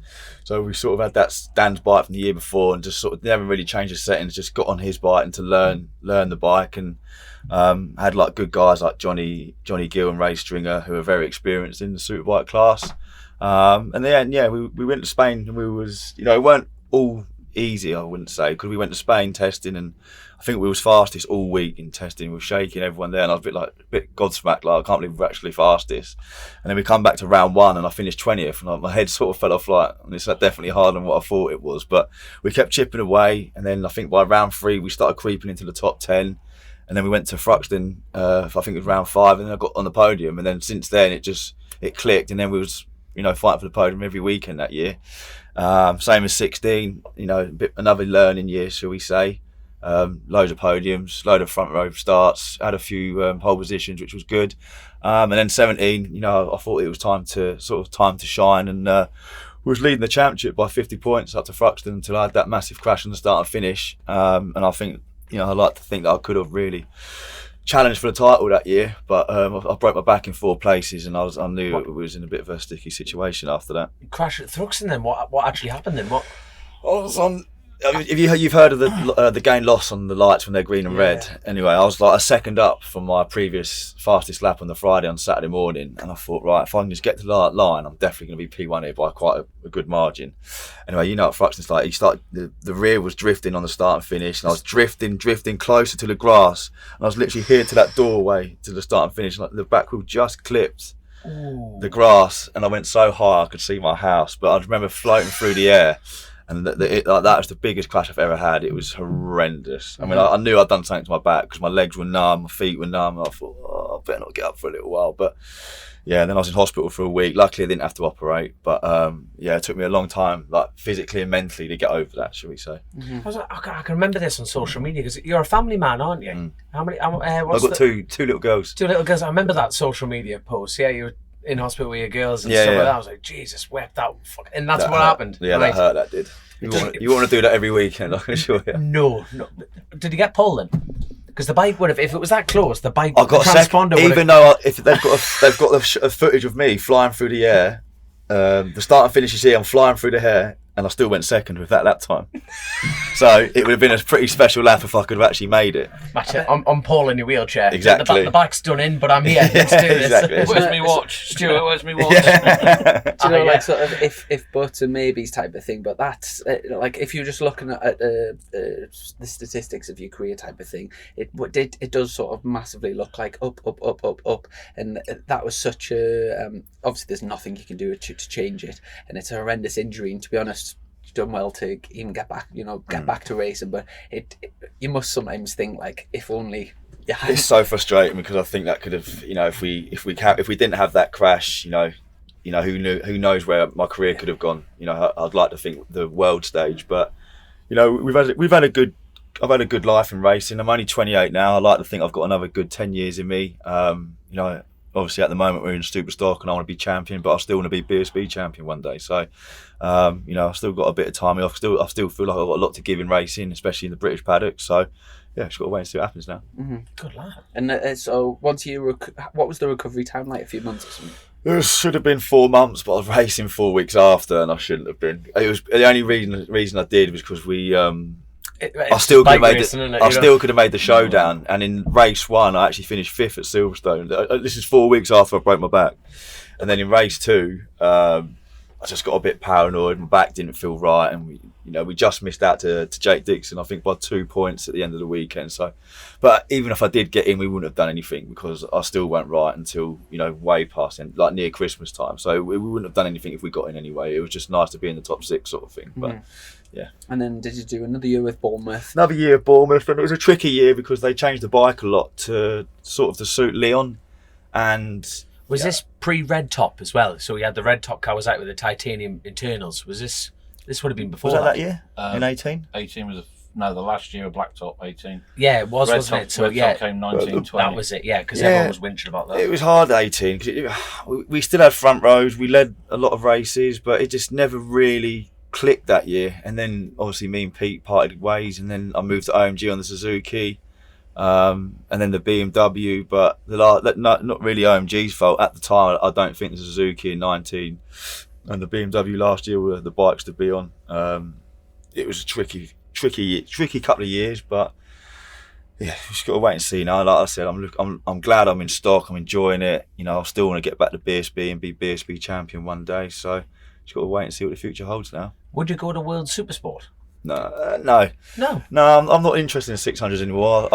So we sort of had that Dan's bike from the year before, and just sort of never really changed the settings. Just got on his bike and to learn the bike, and had like good guys like Johnny Gill and Ray Stringer, who are very experienced in the superbike class. And then we went to Spain, and it weren't all easy, I wouldn't say, because we went to Spain testing, and I think we was fastest all week in testing. We were shaking everyone there, and I was a bit godsmacked, like I can't believe we're actually fastest. And then we come back to round 1, and I finished 20th, and my head sort of fell off, like, and it's definitely harder than what I thought it was. But we kept chipping away, and then I think by round 3 we started creeping into the top 10, and then we went to Thruxton, I think it was round 5, and then I got on the podium, and then since then it clicked, and then we was fighting for the podium every weekend that year. Same as 16, another learning year, shall we say. Loads of podiums, load of front row starts, had a few pole positions, which was good. And then 17, I thought it was time to shine, and was leading the championship by 50 points up to Thruxton until I had that massive crash on the start and finish. And I think, I like to think that I could have really challenged for the title that year, but I broke my back in 4 places, and I knew it was in a bit of a sticky situation after that. Crash at Thruxton then? What actually happened then? What? I was on. If you've heard of the gain loss on the lights when they're green and red. Anyway, I was like a second up from my previous fastest lap on the Friday on Saturday morning, and I thought, right, if I can just get to the line, I'm definitely going to be P1 here by quite a good margin. Anyway, what Thruxton's like. The rear was drifting on the start and finish, and I was drifting closer to the grass, and I was literally here to that doorway to the start and finish, and the back wheel just clipped the grass, and I went so high I could see my house, but I remember floating through the air. And that was the biggest crash I've ever had. It was horrendous. I mean, I knew I'd done something to my back because my legs were numb, my feet were numb. And I thought, I better not get up for a little while. But yeah, then I was in hospital for a week. Luckily, I didn't have to operate. But it took me a long time, like physically and mentally, to get over that, shall we say. Mm-hmm. I can remember this on social media because you're a family man, aren't you? Mm. How many? I've got two little girls. 2 little girls. I remember that social media post. Yeah, you were in hospital with your girls and stuff like that. I was like, Jesus, wept out. And that's what happened. Yeah, right? That hurt, that did. You want to do that every weekend, I can assure you. No. Did he get pole then? Because the bike would have, if it was that close, the bike. I got a second, even though if they've got the footage of me flying through the air. The start and finish, you see, I'm flying through the air, and I still went second with that lap time. So it would have been a pretty special lap if I could have actually made it. I'm Paul in your wheelchair. Exactly. The back's done in, but I'm here. Let's do this. Exactly. Where's me watch? Stuart, where's me watch? Do you know, like sort of if buts and maybes type of thing, but that's like if you're just looking at the statistics of your career type of thing, it does sort of massively look like up, and that was such a obviously there's nothing you can do to change it, and it's a horrendous injury, and to be honest, you've done well to even get back back to racing, but you must sometimes think like if only. Yeah, it's so frustrating because I think that could have, if we didn't have that crash, who knows where my career could have gone. I'd like to think the world stage, but I've had a good life in racing. I'm only 28 now. I like to think I've got another good 10 years in me. Obviously at the moment we're in Superstock and I want to be champion, but I still want to be BSB champion one day. So, I've still got a bit of time. I still feel like I've got a lot to give in racing, especially in the British paddock. So, yeah, just got to wait and see what happens now. Mm-hmm. Good lad. And so once what was the recovery time like? A few months or something? It should have been 4 months, but I was racing 4 weeks after, and I shouldn't have been. It was the only reason I did was because we. I still could have made the showdown, and in race 1 I actually finished 5th at Silverstone. This is 4 weeks after I broke my back, and then in race 2 I just got a bit paranoid. My back didn't feel right, and we just missed out to Jake Dixon, I think by 2 points at the end of the weekend. So, but even if I did get in, we wouldn't have done anything because I still went right until way past like near Christmas time. So we wouldn't have done anything if we got in anyway. It was just nice to be in the top 6 sort of thing. But yeah. And then did you do another year with Bournemouth? Another year at Bournemouth, and it was a tricky year because they changed the bike a lot to suit Leon, and. Was this pre-red top as well? So we had the red top Kawasaki with the titanium internals. Was this would have been before was that year? In 18? 18 was the last year of black top, 18. Yeah, it was, wasn't it? So red top came 19, 20. That was it, yeah, because everyone was whinging about that. It was hard at 18 because we still had front rows. We led a lot of races, but it just never really clicked that year. And then obviously me and Pete parted ways, and then I moved to OMG on the Suzuki. And then the BMW, but not really OMG's fault at the time. I don't think the Suzuki in 19 and the BMW last year were the bikes to be on. It was a tricky couple of years, but yeah, we've just got to wait and see now. Like I said, I'm glad I'm in stock. I'm enjoying it. You know, I still want to get back to BSB and be BSB champion one day. So just got to wait and see what the future holds now. Would you go to World Supersport? No. I'm not interested in 600s anymore.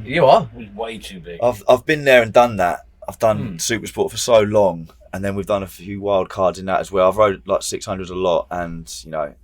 You are? Way too big. I've been there and done that. I've done Supersport for so long, and then we've done a few wild cards in that as well. I've rode like 600s a lot, and you know,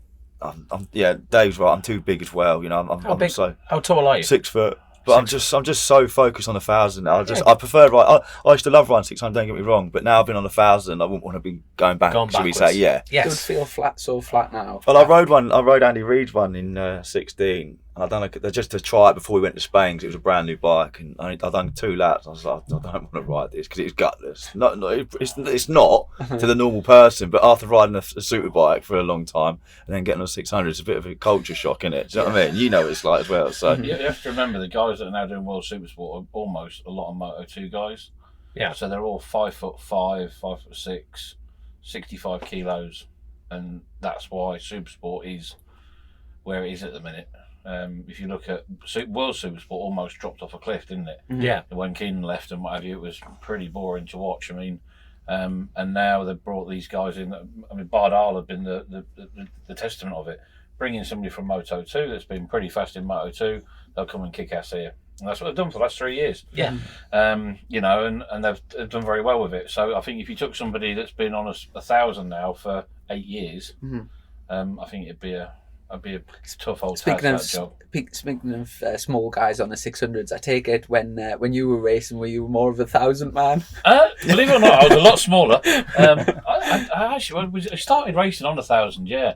Dave's right. I'm too big as well. You know, How big? How tall are you? 6 foot. But I'm just so focused on 1,000 now. I prefer ride. I used to love riding 600. Don't get me wrong, but now I've been on 1,000. I wouldn't want to be going back. Should we say? Yeah. It would feel so flat now. Well, I rode Andy Reid's one in 16, and I done just to try it before we went to Spain because it was a brand new bike, and I done 2 laps. I was like, I don't want to ride this because it's gutless. It's not to the normal person, but after riding a super bike for a long time and then getting on 600, it's a bit of a culture shock, isn't it? Do you know what I mean? You know what it's like as well. So you have to remember the guys that are now doing World Supersport are almost a lot of Moto2 guys. Yeah. So they're all 5'5", 5'6", 65 kilos, and that's why Supersport is where it is at the minute. If you look at World Supersport, almost dropped off a cliff, didn't it? Yeah. When Keenan left and what have you, it was pretty boring to watch. I mean, and now they've brought these guys in. I mean, Bardal had been the testament of it. Bringing somebody from Moto2 that's been pretty fast in Moto2, they'll come and kick ass here. And that's what they've done for the last 3 years. Yeah. You know, and they've done very well with it. So I think if you took somebody that's been on 1,000 now for 8 years, I think it'd be a tough old task, that job. Speaking of small guys on the 600s, I take it when you were racing, were you more of a 1,000 man? Believe it or not, I was a lot smaller. I started racing on 1,000, yeah.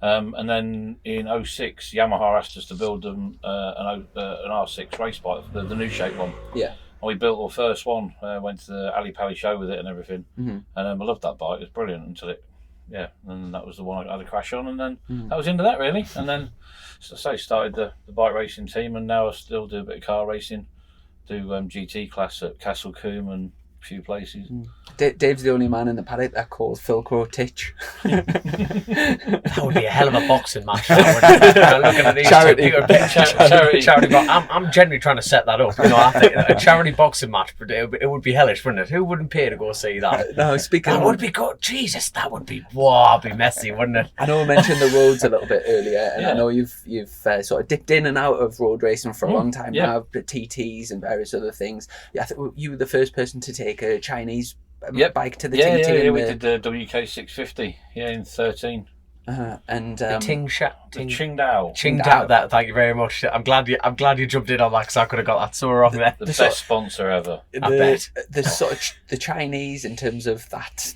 And then in 06, Yamaha asked us to build them an R6 race bike, the new shape one. Yeah. And we built our first one, went to the Ali Pali show with it and everything. And I loved that bike, it was brilliant until it, and that was the one I had a crash on, and then that was into that really. And then, so I started the bike racing team, and now I still do a bit of car racing, do GT class at Castle Combe and a few places. Dave's the only man in the paddock that calls Philcro Titch. That would be a hell of a boxing match. Looking at these charity box. I'm genuinely trying to set that up. You know, I think a charity boxing match, but it would be hellish, wouldn't it? Who wouldn't pay to go see that? No, that would be good. Jesus, that would be it'd be messy, wouldn't it? I know I mentioned the roads a little bit earlier, and I know you've sort of dipped in and out of road racing for a long time now, but TTs and various other things. I think you were the first person to take a Chinese bike to the TT. Yeah, we did the WK 650 in 13. And the Qingdao. Qingdao. Thank you very much. I'm glad you jumped in on that because I could have got that so wrong there. The best sponsor ever. I bet. The sort of the Chinese in terms of that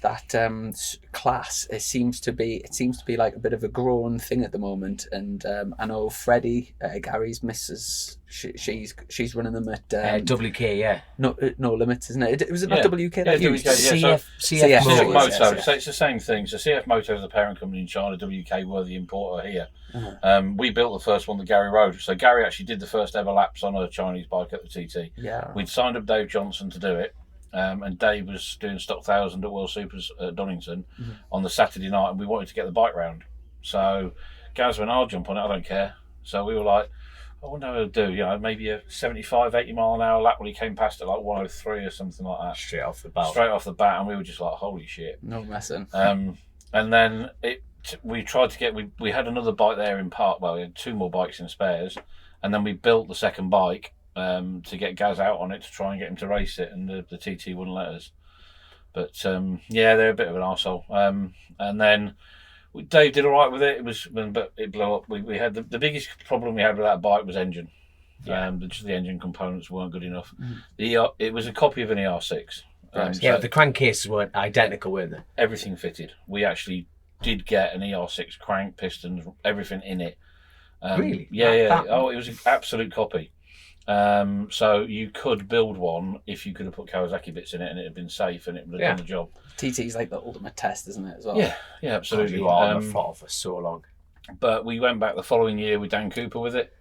class, it seems to be like a bit of a growing thing at the moment. And I know Freddie, Gary's missus, she's running them at WK. Yeah. No limits, isn't it? Was it not WK? Yeah, WK. CF Moto. So it's the same thing. So CF Moto is the parent company in China. WK were the importer here. We built the first one that Gary rode. So Gary actually did the first ever laps on a Chinese bike at the TT. Yeah. We'd signed up Dave Johnson to do it. And Dave was doing stock 1,000 at World Supers at Donington on the Saturday night, and we wanted to get the bike round. So Gaz went, I'll jump on it, I don't care. So we were like, I wonder how to do, maybe a 75, 80 mile an hour lap when he came past at like 103 or something like that. Straight off the bat. And we were just like, holy shit. No messing. And then we tried to get, we had another bike there in park, well, we had 2 more bikes in spares, and then we built the second bike to get Gaz out on it to try and get him to race it, and the TT wouldn't let us. But they're a bit of an arsehole. And then Dave did all right with it. But it blew up. We had the biggest problem we had with that bike was engine. Just the engine components weren't good enough. It was a copy of an ER6. The crankcases weren't identical, were they? Everything fitted. We actually did get an ER6 crank, pistons, everything in it. Really? Yeah. Oh, it was an absolute copy. So you could build one if you could have put Kawasaki bits in it and it had been safe and it would have done the job. TT's like the ultimate test, isn't it, as well? Yeah, absolutely. You are on the for so long. But we went back the following year with Dan Cooper with it.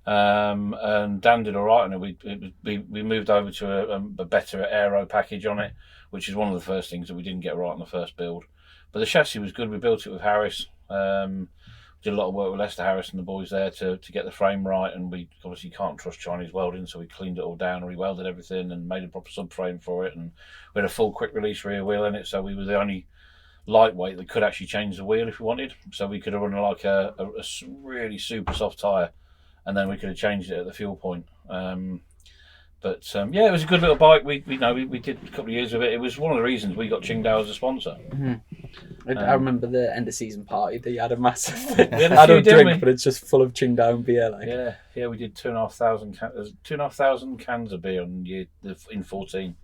and Dan did all right on it. We moved over to a better aero package on it, which is one of the first things that we didn't get right on the first build. But the chassis was good. We built it with Harris. Did a lot of work with Lester Harris and the boys there to get the frame right, and we obviously can't trust Chinese welding, so we cleaned it all down, re-welded everything and made a proper subframe for it, and we had a full quick release rear wheel in it, so we were the only lightweight that could actually change the wheel if we wanted. So we could have run like a really super soft tyre, and then we could have changed it at the fuel point. But it was a good little bike. We did a couple of years of it. It was one of the reasons we got Qingdao as a sponsor. Mm-hmm. I remember the end of season party that you had a massive. I don't drink, but it's just full of Qingdao and beer. Like. Yeah, we did 2,500 cans of beer in 14.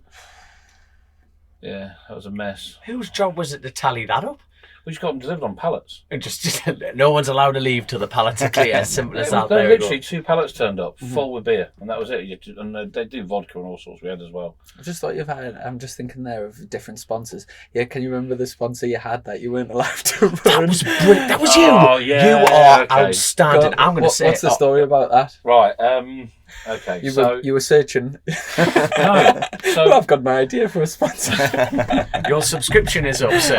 Yeah, that was a mess. Whose job was it to tally that up? We just got them delivered on pallets. And just no one's allowed to leave till the pallets are clear. As simple as that. There literally 2 pallets turned up full with beer, and that was it. And they do vodka and all sorts we had as well. I just thought you've had. I'm just thinking there of different sponsors. Yeah, can you remember the sponsor you had that you weren't allowed to run? That was brilliant. That was you. Oh, yeah, you are okay. outstanding. I'm going to say. What's the story about that? Right. Okay. You were searching. No. So I've got my idea for a sponsor. Your subscription is up, sir.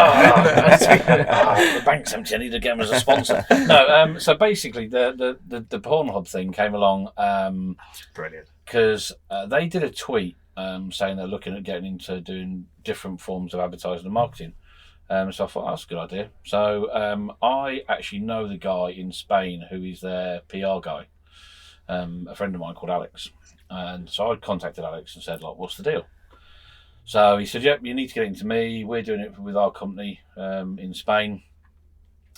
The bank's empty. I need to get them as a sponsor. No. So basically, the Pornhub thing came along. Brilliant. Because they did a tweet saying they're looking at getting into doing different forms of advertising and marketing. So I thought that's a good idea. So I actually know the guy in Spain who is their PR guy. A friend of mine called Alex, and so I contacted Alex and said, like, what's the deal? So he said, yep, you need to get into me. We're doing it with our company in Spain.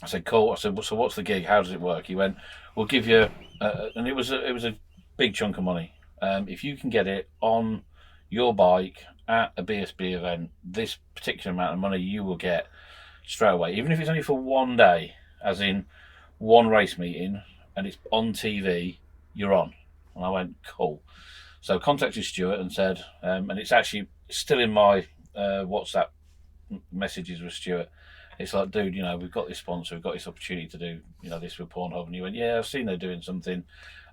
I said, cool. I said, so what's the gig? How does it work? He went, we'll give you, and it was a big chunk of money. If you can get it on your bike at a BSB event, this particular amount of money you will get straight away, even if it's only for one day, as in one race meeting, and it's on TV. You're on. And I went, cool. So contacted Stuart and said, and it's actually still in my WhatsApp messages with Stuart. It's like, dude, we've got this sponsor, we've got this opportunity to do, this with Pornhub. And he went, yeah, I've seen they're doing something.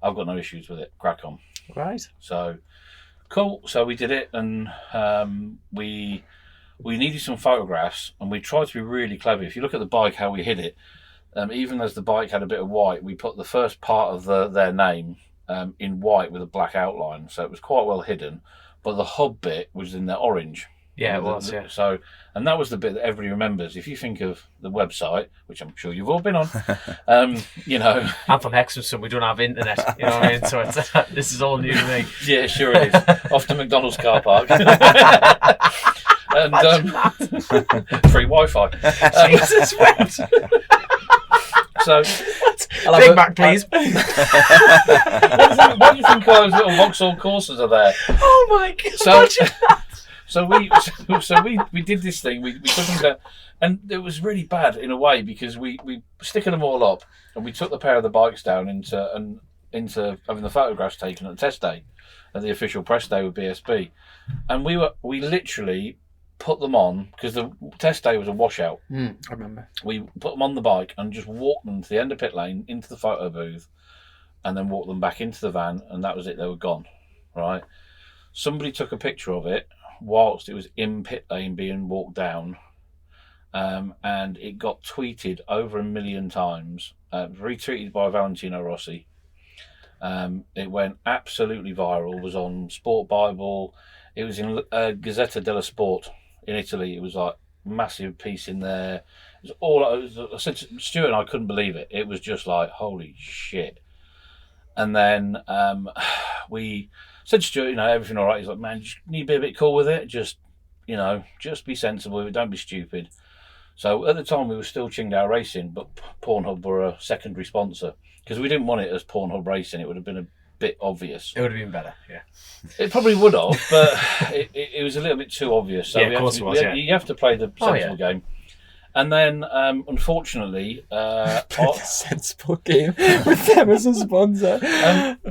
I've got no issues with it. Crack on. Right. So, cool. So we did it, and we needed some photographs, and we tried to be really clever. If you look at the bike, how we hid it, even as the bike had a bit of white, we put the first part of their name in white with a black outline, so it was quite well hidden. But the hub bit was in the orange. Yeah, it was. Yeah. So, and that was the bit that everybody remembers. If you think of the website, which I'm sure you've all been on, I'm from Hexham, we don't have internet. You know what I mean? So this is all new to me. Yeah, sure it is. Off to McDonald's car park. And free Wi-Fi. Jesus, what? So, Big Mac, please. Why do you think those little Vauxhall Corsas are there? Oh my god! So we did this thing. We took them down, and it was really bad in a way because we sticking them all up, and we took the pair of the bikes down into having the photographs taken at the test day, at the official press day with BSB, and we literally put them on because the test day was a washout. I remember. We put them on the bike and just walked them to the end of pit lane into the photo booth, and then walked them back into the van, and that was it. They were gone. Right. Somebody took a picture of it whilst it was in pit lane being walked down, and it got tweeted over 1 million times. Retweeted by Valentino Rossi. It went absolutely viral. It was on Sport Bible. It was in Gazzetta dello Sport in Italy. It was like a massive piece in there. It was all. I said to Stuart and I couldn't believe it. It was just like, holy shit. And then we said to Stuart, everything all right. He's like, man, you need to be a bit cool with it. Just be sensible with it. Don't be stupid. So at the time we were still Qingdao Racing, but Pornhub were a secondary sponsor because we didn't want it as Pornhub Racing. It would have been a bit obvious. It would have been better, yeah. It probably would have, but it was a little bit too obvious. So yeah, of course it was, you have to play the sensible game. And then, unfortunately... the sensible game with them as a sponsor.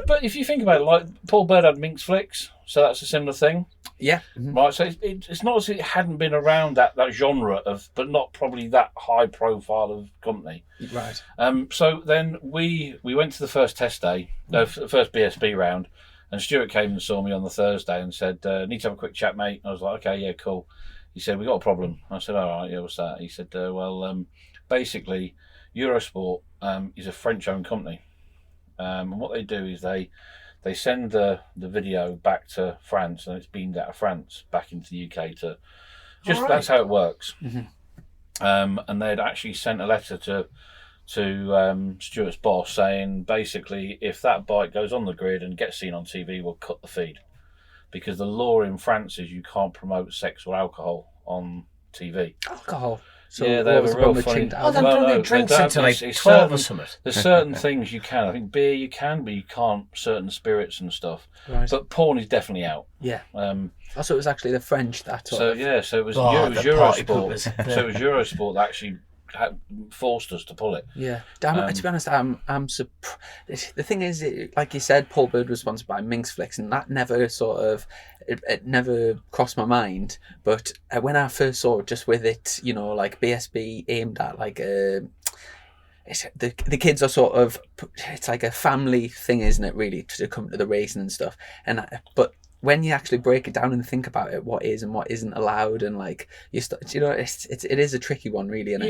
But if you think about it, like Paul Bird had Minx Flicks, so that's a similar thing. Yeah. Mm-hmm. Right, so it's not as if it hadn't been around that genre of, but not probably that high profile of company. Right. So then we went to the first test day, the first BSB round, and Stuart came and saw me on the Thursday and said, "Need to have a quick chat, mate." I was like, "Okay, yeah, cool." He said, "We got a problem." I said, "All right, yeah, what's that?" He said, basically, Eurosport is a French-owned company, and what they do is they send the video back to France, and it's beamed out of France back into the UK to just that's how it works. Mm-hmm. And they'd actually sent a letter to Stuart's boss saying basically if that bike goes on the grid and gets seen on TV, we'll cut the feed, because the law in France is you can't promote sex or alcohol on TV. Alcohol. So yeah, they have a real funny. Oh, then probably drinks until like 12 or something. There's certain things you can. I think beer you can, but you can't certain spirits and stuff. Right. But porn is definitely out. Yeah. Also, it was actually the French that. So it was Eurosport. So it was Eurosport that actually forced us to pull it. Yeah. To be honest, I'm surprised. The thing is, like you said, Paul Bird was sponsored by Minxflix, and that never it never crossed my mind. But when I first saw it, just with it, like BSB aimed at like the kids are sort of, it's like a family thing, isn't it? Really, to come to the racing and stuff. But when you actually break it down and think about it, what is and what isn't allowed, and like it is a tricky one, really, and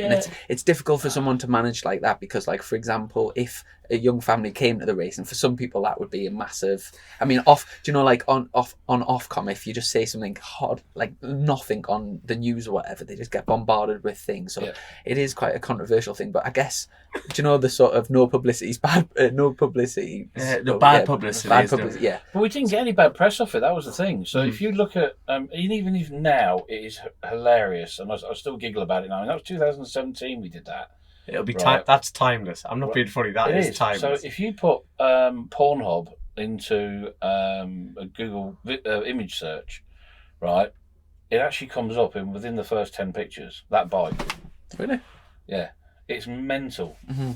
it's difficult for someone to manage like that, because, like, for example, if a young family came to the race, and for some people that would be a massive. I mean, like on Ofcom, if you just say something hard, like nothing on the news or whatever, they just get bombarded with things. So it is quite a controversial thing. But I guess, the sort of no publicity is bad. No publicity. Bad publicity. Bad publicity. Yeah. But we didn't get any bad press off it. That was the thing. So if you look at, even now, it is hilarious, and I still giggle about it now. And that was 2017. We did that. It'll be that's timeless. I'm not being funny. That is timeless. So if you put Pornhub into a Google image search, right, it actually comes up within the first 10 pictures. That bike. Really? Yeah, it's mental. Mm-hmm.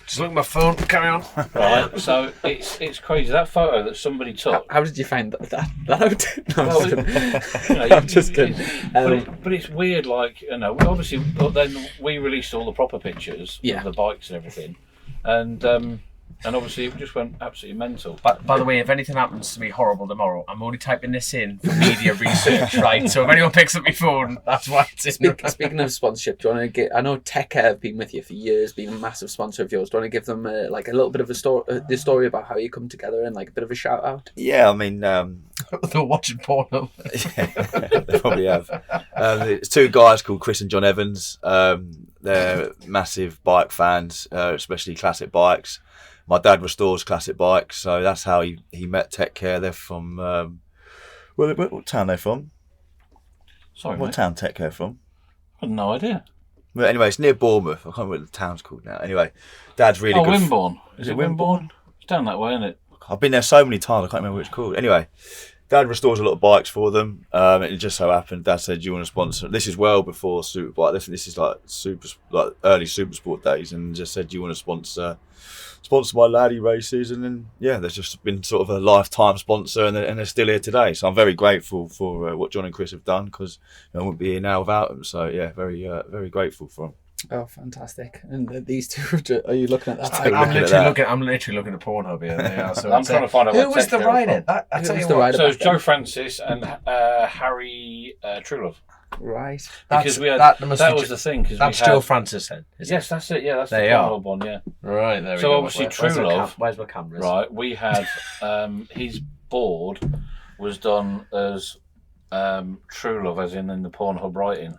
Just look at my phone. Carry on. Right. So it's crazy. That photo that somebody took. How did you find that out? No, I'm just kidding. But it's weird. Like, obviously, then we released all the proper pictures of the bikes and everything, and obviously it just went absolutely mental. But by the way, if anything happens to me horrible tomorrow, I'm only typing this in for media research, right? So if anyone picks up my phone, that's why it's in. Speaking of sponsorship, do you want to I know Tech Care have been with you for years, been a massive sponsor of yours. Do you want to give them a little bit of the story about how you come together, and like a bit of a shout out? Yeah, I mean, they're watching porno. Yeah, they probably have. It's two guys called Chris and John Evans. They're massive bike fans, especially classic bikes. My dad restores classic bikes, so that's how he met Tech Care. They're from what town they're from? Sorry, what town Tech Care from? I have no idea. Well, anyway, it's near Bournemouth. I can't remember what the town's called now. Anyway, Dad's really good. Wimborne. Is it Wimborne? It's down that way, isn't it? I've been there so many times, I can't remember what it's called. Anyway, Dad restores a lot of bikes for them. It just so happened, Dad said, "Do you want to sponsor?" This is well before Superbike. This is like early Supersport days, and just said, "Do you want to sponsor my laddie races?" And then there's just been sort of a lifetime sponsor, and they're still here today. So I'm very grateful for what John and Chris have done, because I wouldn't be here now without them. So very grateful for them. Oh, fantastic! And these two, are you looking at that? I'm literally looking at Pornhub here. Yeah, so I'm trying to find out who was the rider. So it's Joe Francis and Harry Truelove. Right. Because that was the thing. That's Joe Francis then. Yes, that's it. Yeah, that's the Pornhub one. Yeah. Right there. So obviously Truelove. Where's my cameras? Right. We had his board was done as Truelove, as in the Pornhub writing,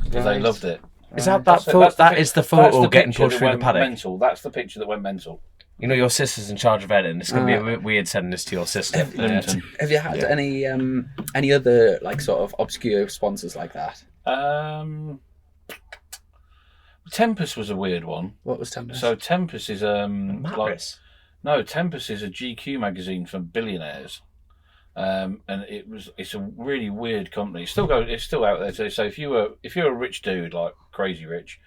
because they loved it. Is that photo? That is the photo getting pushed through the paddock. Mental. That's the picture that went mental. Your sister's in charge of editing. It's going to be a bit weird sending this to your sister. Have you had any other like sort of obscure sponsors like that? Tempest was a weird one. What was Tempest? So Tempest is Tempest is a GQ magazine for billionaires. And it's a really weird company. It's still out there today. So if you're a rich dude, like crazy rich,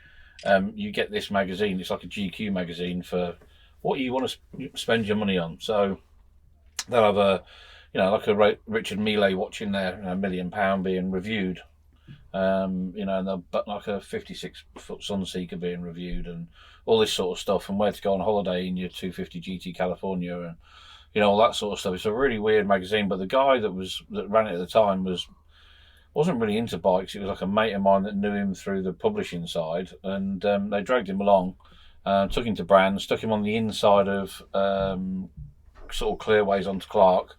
you get this magazine. It's like a GQ magazine for what you want to spend your money on. So they'll have like a Richard Mille watching their £1 million being reviewed. And like a 56-foot Sunseeker being reviewed and all this sort of stuff, and where to go on holiday in your 250 GT California and all that sort of stuff. It's a really weird magazine, but the guy that ran it at the time wasn't really into bikes. It was like a mate of mine that knew him through the publishing side, and they dragged him along, took him to Brands, stuck him on the inside of sort of clearways onto Clark,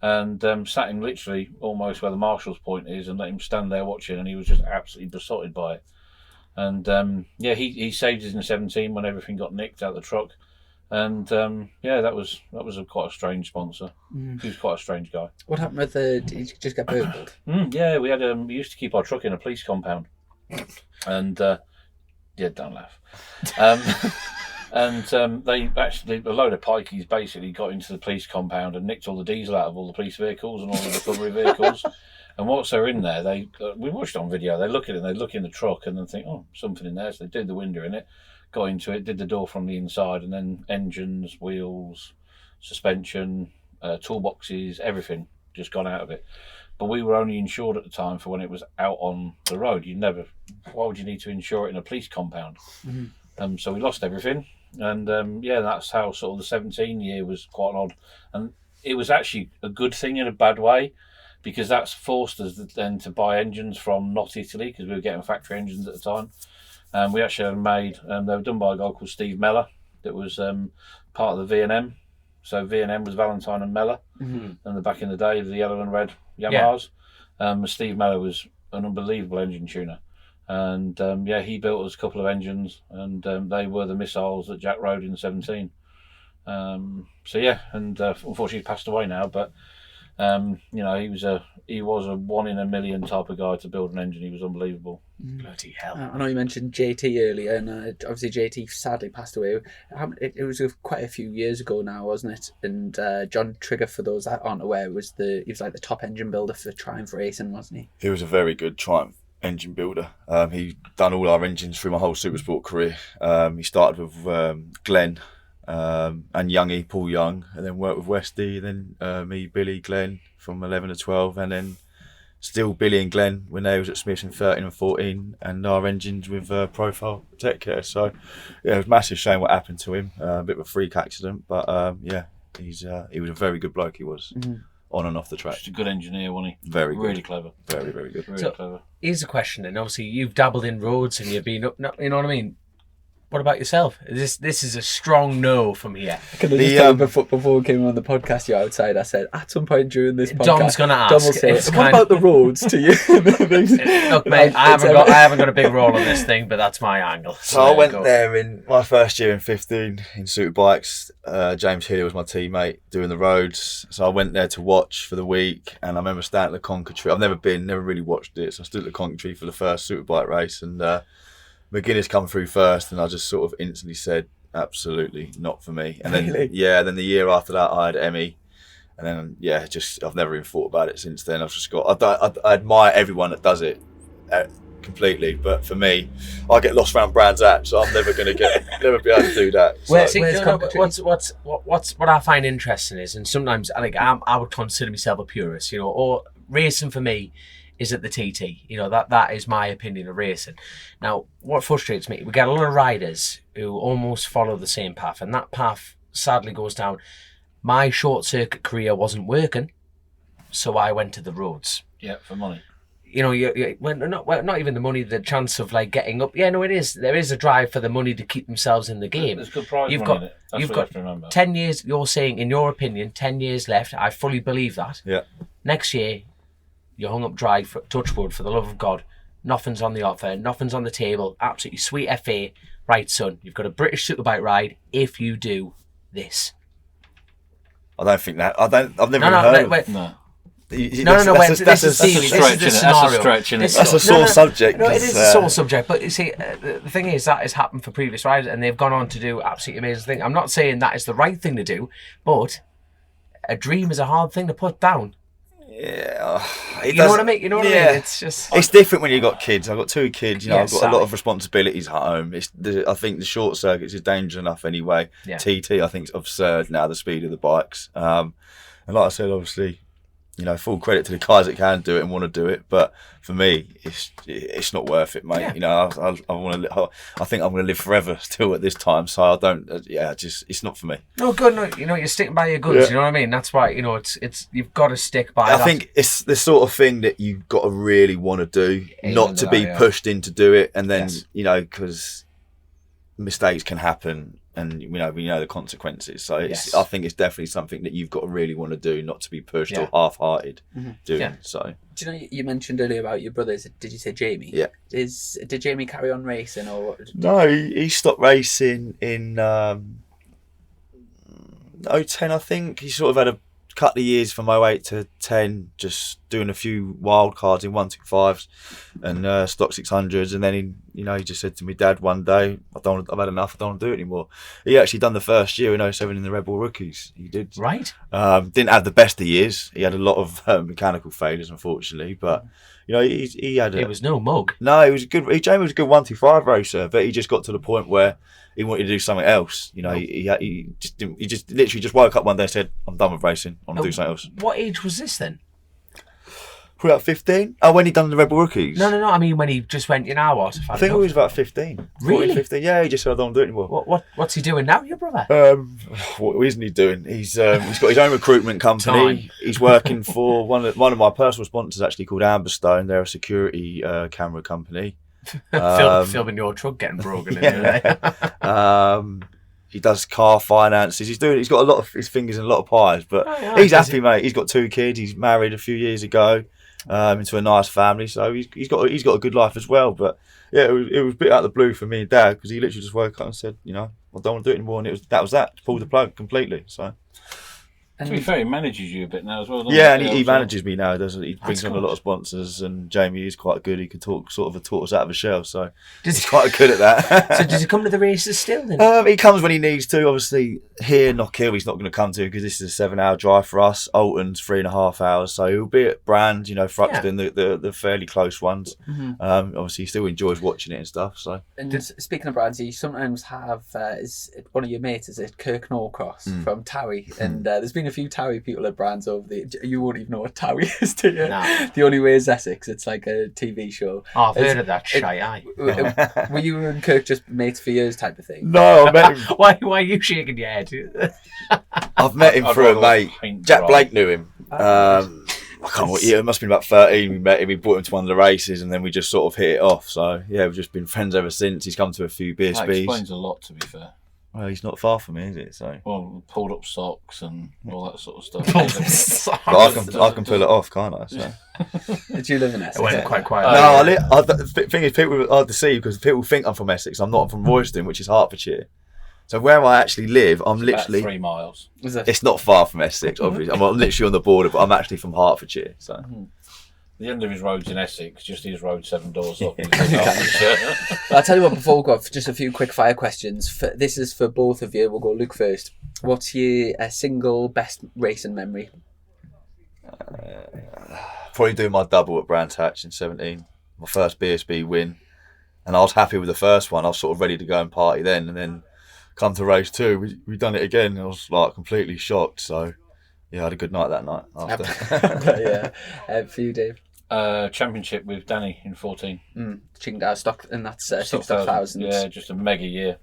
and sat him literally almost where the marshal's point is and let him stand there watching, and he was just absolutely besotted by it. And he saved us in 17 when everything got nicked out of the truck. And that was quite a strange sponsor. He was quite a strange guy. What happened with did you just get burgled? Yeah, we used to keep our truck in a police compound. And don't laugh. They actually, a load of pikeys basically got into the police compound and nicked all the diesel out of all the police vehicles and all the recovery vehicles. And whilst they're in there, we watched on video, they look at it and they look in the truck and then think, oh, something in there. So they did the window in it, got into it, did the door from the inside, and then engines, wheels, suspension, toolboxes, everything just gone out of it. But we were only insured at the time for when it was out on the road. Why would you need to insure it in a police compound? Mm-hmm. So we lost everything. And that's how sort of the 17 year was quite odd. And it was actually a good thing in a bad way, because that's forced us then to buy engines from not Italy, because we were getting factory engines at the time. We actually had made, they were done by a guy called Steve Meller, that was part of the V&M. So V&M was Valentine and Meller, and back in the day, the yellow and red Yamahas. Steve Meller was an unbelievable engine tuner. And he built us a couple of engines, and they were the missiles that Jack rode in 17. Unfortunately he's passed away now, but he was a 1 in a million type of guy to build an engine. He was unbelievable. Bloody hell. I know you mentioned JT earlier, and obviously JT sadly passed away. It was quite a few years ago now, wasn't it? And John Trigger, for those that aren't aware, he was like the top engine builder for Triumph Racing, wasn't he? He was a very good Triumph engine builder. He done all our engines through my whole Supersport career. He started with Glenn and Youngie, Paul Young, and then worked with Westy, then me, Billy, Glenn from 11 to 12, and then still Billy and Glenn when they was at Smiths in 13 and 14, and our engines with Profile Tech Care. So it was a massive shame what happened to him. A bit of a freak accident, but he was a very good bloke. He was on and off the track. Just a good engineer, wasn't he? Very good. Really clever. Very, very good. Really clever. Here's a question, and obviously you've dabbled in roads and you've been up, you know what I mean? What about yourself? This is a strong no from here. Can I just tell you before we came on the podcast, you're outside, I said, at some point during this podcast, Dom's going to ask. Dom will say, what about the roads to you? Look, mate, I haven't got a big role on this thing, but that's my angle. So I went there in my first year in 15 in Superbikes. James Healy was my teammate doing the roads. So I went there to watch for the week, and I remember standing at the Conker Tree. I've never really watched it. So I stood at the Conker Tree for the first Superbike race, and McGuinness come through first, and I just sort of instantly said, absolutely not for me. And then, then the year after that, I had Emmy, and then, I've never even thought about it since then. I've just got, I admire everyone that does it completely, but for me, I get lost around Brands Hatch, so I'm never going to never be able to do that. So. What I find interesting is, and sometimes I think I would consider myself a purist, or racing for me is at the TT. That is my opinion of racing. Now, what frustrates me, we get a lot of riders who almost follow the same path, and that path sadly goes down. My short circuit career wasn't working, so I went to the roads. Yeah, for money. Not even the money, the chance of like getting up. Yeah, no, it is. There is a drive for the money to keep themselves in the game. There's good prize money in it. That's what you have to remember. 10 years, you're saying, in your opinion, 10 years left. I fully believe that. Yeah. Next year, you're hung up dry, for touchwood, for the love of God. Nothing's on the offer. Nothing's on the table. Absolutely sweet FA. Right, son, you've got a British Superbike ride if you do this. I don't think that. I've never even heard of it. No. That's a stretch. That's a sore subject. No, it is a sore subject. But you see, the thing is, that has happened for previous riders, and they've gone on to do absolutely amazing things. I'm not saying that is the right thing to do, but a dream is a hard thing to put down. Yeah, you know what I mean. It's just different when you've got kids. I've got 2 kids. I've got exactly. a lot of responsibilities at home. I think the short circuits is dangerous enough anyway. Yeah. TT I think is absurd now, the speed of the bikes. And like I said, obviously, full credit to the guys that can do it and want to do it. But for me, it's not worth it, mate. Yeah. I want to. I think I'm going to live forever still at this time. So I don't. It's not for me. No, good. No, you're sticking by your guns. Yeah. You know what I mean? That's why it's you've got to stick by. I that. think it's the sort of thing that you've got to really want to do, Aim not under to that, be yeah. pushed in to do it, and then Yes. because mistakes can happen, and we know the consequences. So Yes. I think it's definitely something that you've got to really want to do, not to be pushed Yeah. or half-hearted doing. Yeah. So Do you know you mentioned earlier about your brothers? Did you say Jamie? Yeah. Did Jamie carry on racing or? no, he stopped racing in 2010, I think. He sort of had a couple of years from 08 to 10, just doing a few wild cards in 125s and stock 600s, and then he just said to me, Dad, one day I've had enough, I don't want to do it anymore. He actually done the first year in 07 in the Red Bull Rookies. He did. right. Didn't have the best of years. He had a lot of mechanical failures, unfortunately, but he had. It was no mug. No, he was good. Jamie was a good 125 racer, but he just got to the point where he wanted to do something else. He just didn't. He just literally just woke up one day and said, "I'm done with racing. I want to do something else." What age was this then? Probably about 15. Oh, when he done the Red Bull Rookies. No. I mean, when he just went, what? I think he was about 15. 14, Really? 15. Yeah, he just said, "I don't want to do it anymore." What's he doing now, your brother? What isn't he doing? He's got his own recruitment company. Time. He's working for one of my personal sponsors, actually, called Amberstone. They're a security camera company. Filming your truck getting broken. He does car finances. He's got a lot of his fingers in a lot of pies, but yeah, he's happy, mate. He's got 2 kids. He's married a few years ago into a nice family, so he's got a good life as well. But yeah, it was a bit out of the blue for me and Dad, because he literally just woke up and said, I don't want to do it anymore, and that was that. Pulled the plug completely. So. To be fair, he manages you a bit now as well. Doesn't Yeah, and he he manages me now, doesn't he? He brings That's on a good. lot of sponsors, and Jamie is quite good. He can talk sort of a tortoise out of a shell, so Does he's quite good at that. So does he come to the races still then? He comes when he needs to. Obviously, here, Knockhill, he's not going to come to, because this is a 7-hour drive for us. Alton's 3.5 hours, so he'll be at Brand, Fruxton, the fairly close ones. Obviously, he still enjoys watching it and stuff. So And speaking of brands, you sometimes have is one of your mates, is it Kirk Norcross from Towie, and there's been a few Towie people at brands over the. You won't even know what Towie is, do you? No. The Only Way is Essex. It's like a TV show. Oh, I've heard of that shy eye. Were you and Kirk just mates for years, type of thing? no, I met him. Why are you shaking your head? I've met him I'd through a rather mate. paint Jack dry. Blake knew him. I can't remember. Yeah, it must have been about 13. We met him. We brought him to one of the races, and then we just sort of hit it off. So yeah, we've just been friends ever since. He's come to a few That BSBs. explains a lot, to be fair. Well, he's not far from me, is it? So Well, pulled up socks and all that sort of stuff. but I can pull it off, can't I? So. Did you live in Essex? It went quite quiet. No, the thing is, people are hard to see because people think I'm from Essex. I'm not. I'm from Royston, which is Hertfordshire. So where I actually live, I'm About literally. 3 miles. Was it? It's not far from Essex, obviously. I'm literally on the border, but I'm actually from Hertfordshire. So The end of his road's in Essex, just his road 7 doors up. I'll tell you what, before we go, just a few quick fire questions. This is for both of you. We'll go Luke first. What's your single best racing memory? probably doing my double at Brands Hatch in 17, my first BSB win, and I was happy with the first one. I was sort of ready to go and party then, and then come to race 2, we done it again. And I was like completely shocked. So yeah, I had a good night that night after. Yeah, for you, Dave. Championship with Danny in 14. Qingdao stock, and that's Stock 6,000. Yeah, just a mega year.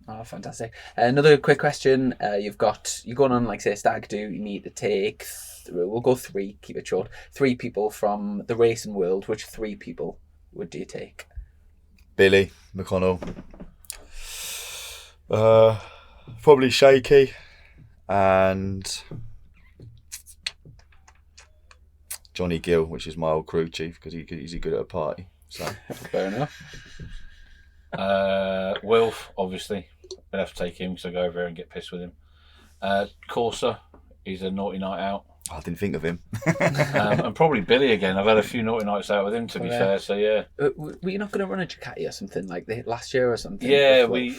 Oh, fantastic. Another quick question. You're going on, like, say, a stag do. You need to take, we'll go 3, keep it short. 3 people from the racing world. Which 3 people would you take? Billy McConnell, probably Shaky, and Johnny Gill, which is my old crew chief, because he's good at a party. So Fair enough. Wilf, obviously. I'd have to take him because I go over there and get pissed with him. Corsa, he's a naughty night out. I didn't think of him. And probably Billy again. I've had a few naughty nights out with him, to be fair. So yeah. Were you not going to run a Ducati or something like last year or something? Yeah, before? we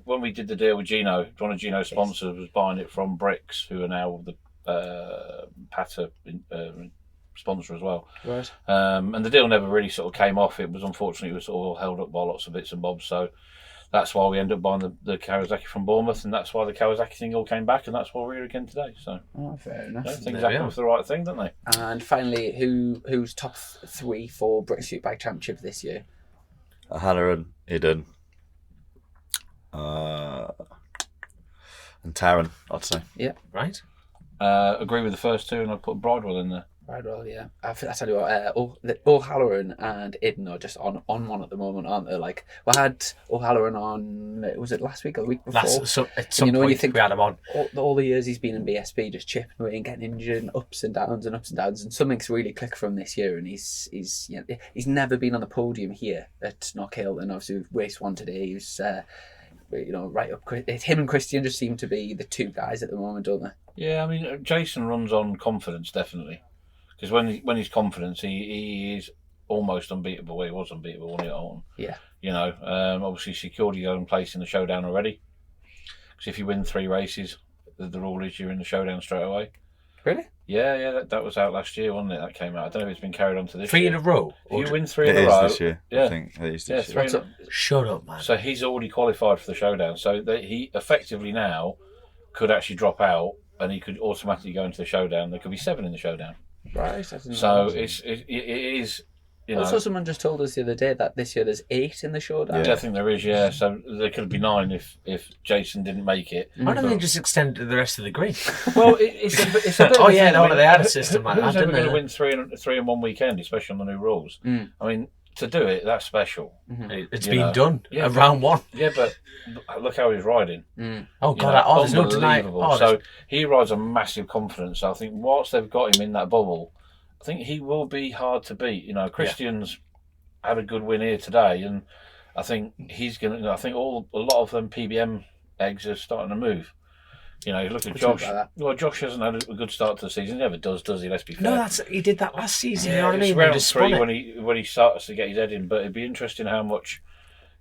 when we did the deal with Gino, one of Gino's sponsors was buying it from Bricks, who are now the Pata sponsor as well. Right. And the deal never really sort of came off. It was unfortunately sort of held up by lots of bits and bobs. So that's why we ended up buying the Kawasaki from Bournemouth, and that's why the Kawasaki thing all came back, and that's why we're here again today. So, fair enough. things happen for the right thing, don't they? And finally, who's top 3 for British Superbike Championship this year? Halloran, Iden, and Taron, I'd say. Yeah. Right. Agree with the first two, and I'd put Bridewell in there. Bridewell, yeah. I tell you what, O'Halloran and Iden are just on one at the moment, aren't they? Like, we had O'Halloran on, was it last week or the week before? At some you know, point you think we had him on. all the years he's been in BSB, just chipping away and getting injured, and ups and downs, and something's really clicked from this year, and he's never been on the podium here at Knockhill, and obviously race 1 today, he was right up. Him and Christian just seem to be the two guys at the moment, don't they? Yeah, I mean, Jason runs on confidence, definitely. Because when he's confident, he is almost unbeatable. Well, he was unbeatable when he at Alton. Yeah. Obviously secured his own place in the showdown already. Because if you win 3 races, the rule is you're in the showdown straight away. Really? Yeah, that was out last year, wasn't it? That came out. I don't know if it's been carried on to this 3 year. in a row? If you win 3 in It a is row... this year. Yeah. I think it is this year. 3 Shut up, man. So he's already qualified for the showdown. So that he effectively now could actually drop out and he could automatically go into the showdown. There could be 7 in the showdown. Right. So it is. Also, someone just told us the other day that this year there's 8 in the showdown. I think there is. Yeah, so there could be 9 if Jason didn't make it. Why don't they just extend it to the rest of the grid? Well, it's a bit. Oh yeah, no, they had a system like that, Who's ever didn't going to they? win 3 in one weekend, especially on the new rules? I mean, to do it, that's special. It's You been know. done Yeah, at round 1. Yeah, but look how he's riding. Oh god, there's no denying. Unbelievable. So he rides a massive confidence. So I think whilst they've got him in that bubble, I think he will be hard to beat. Christian's had a good win here today, and I think he's going to. I think a lot of them PBM eggs are starting to move. You look at Josh. Well, Josh hasn't had a good start to the season. He never does he? Let's be fair. No, he did that last season. You know what I it's mean? round 3 when he starts to get his head in. But it'd be interesting how much,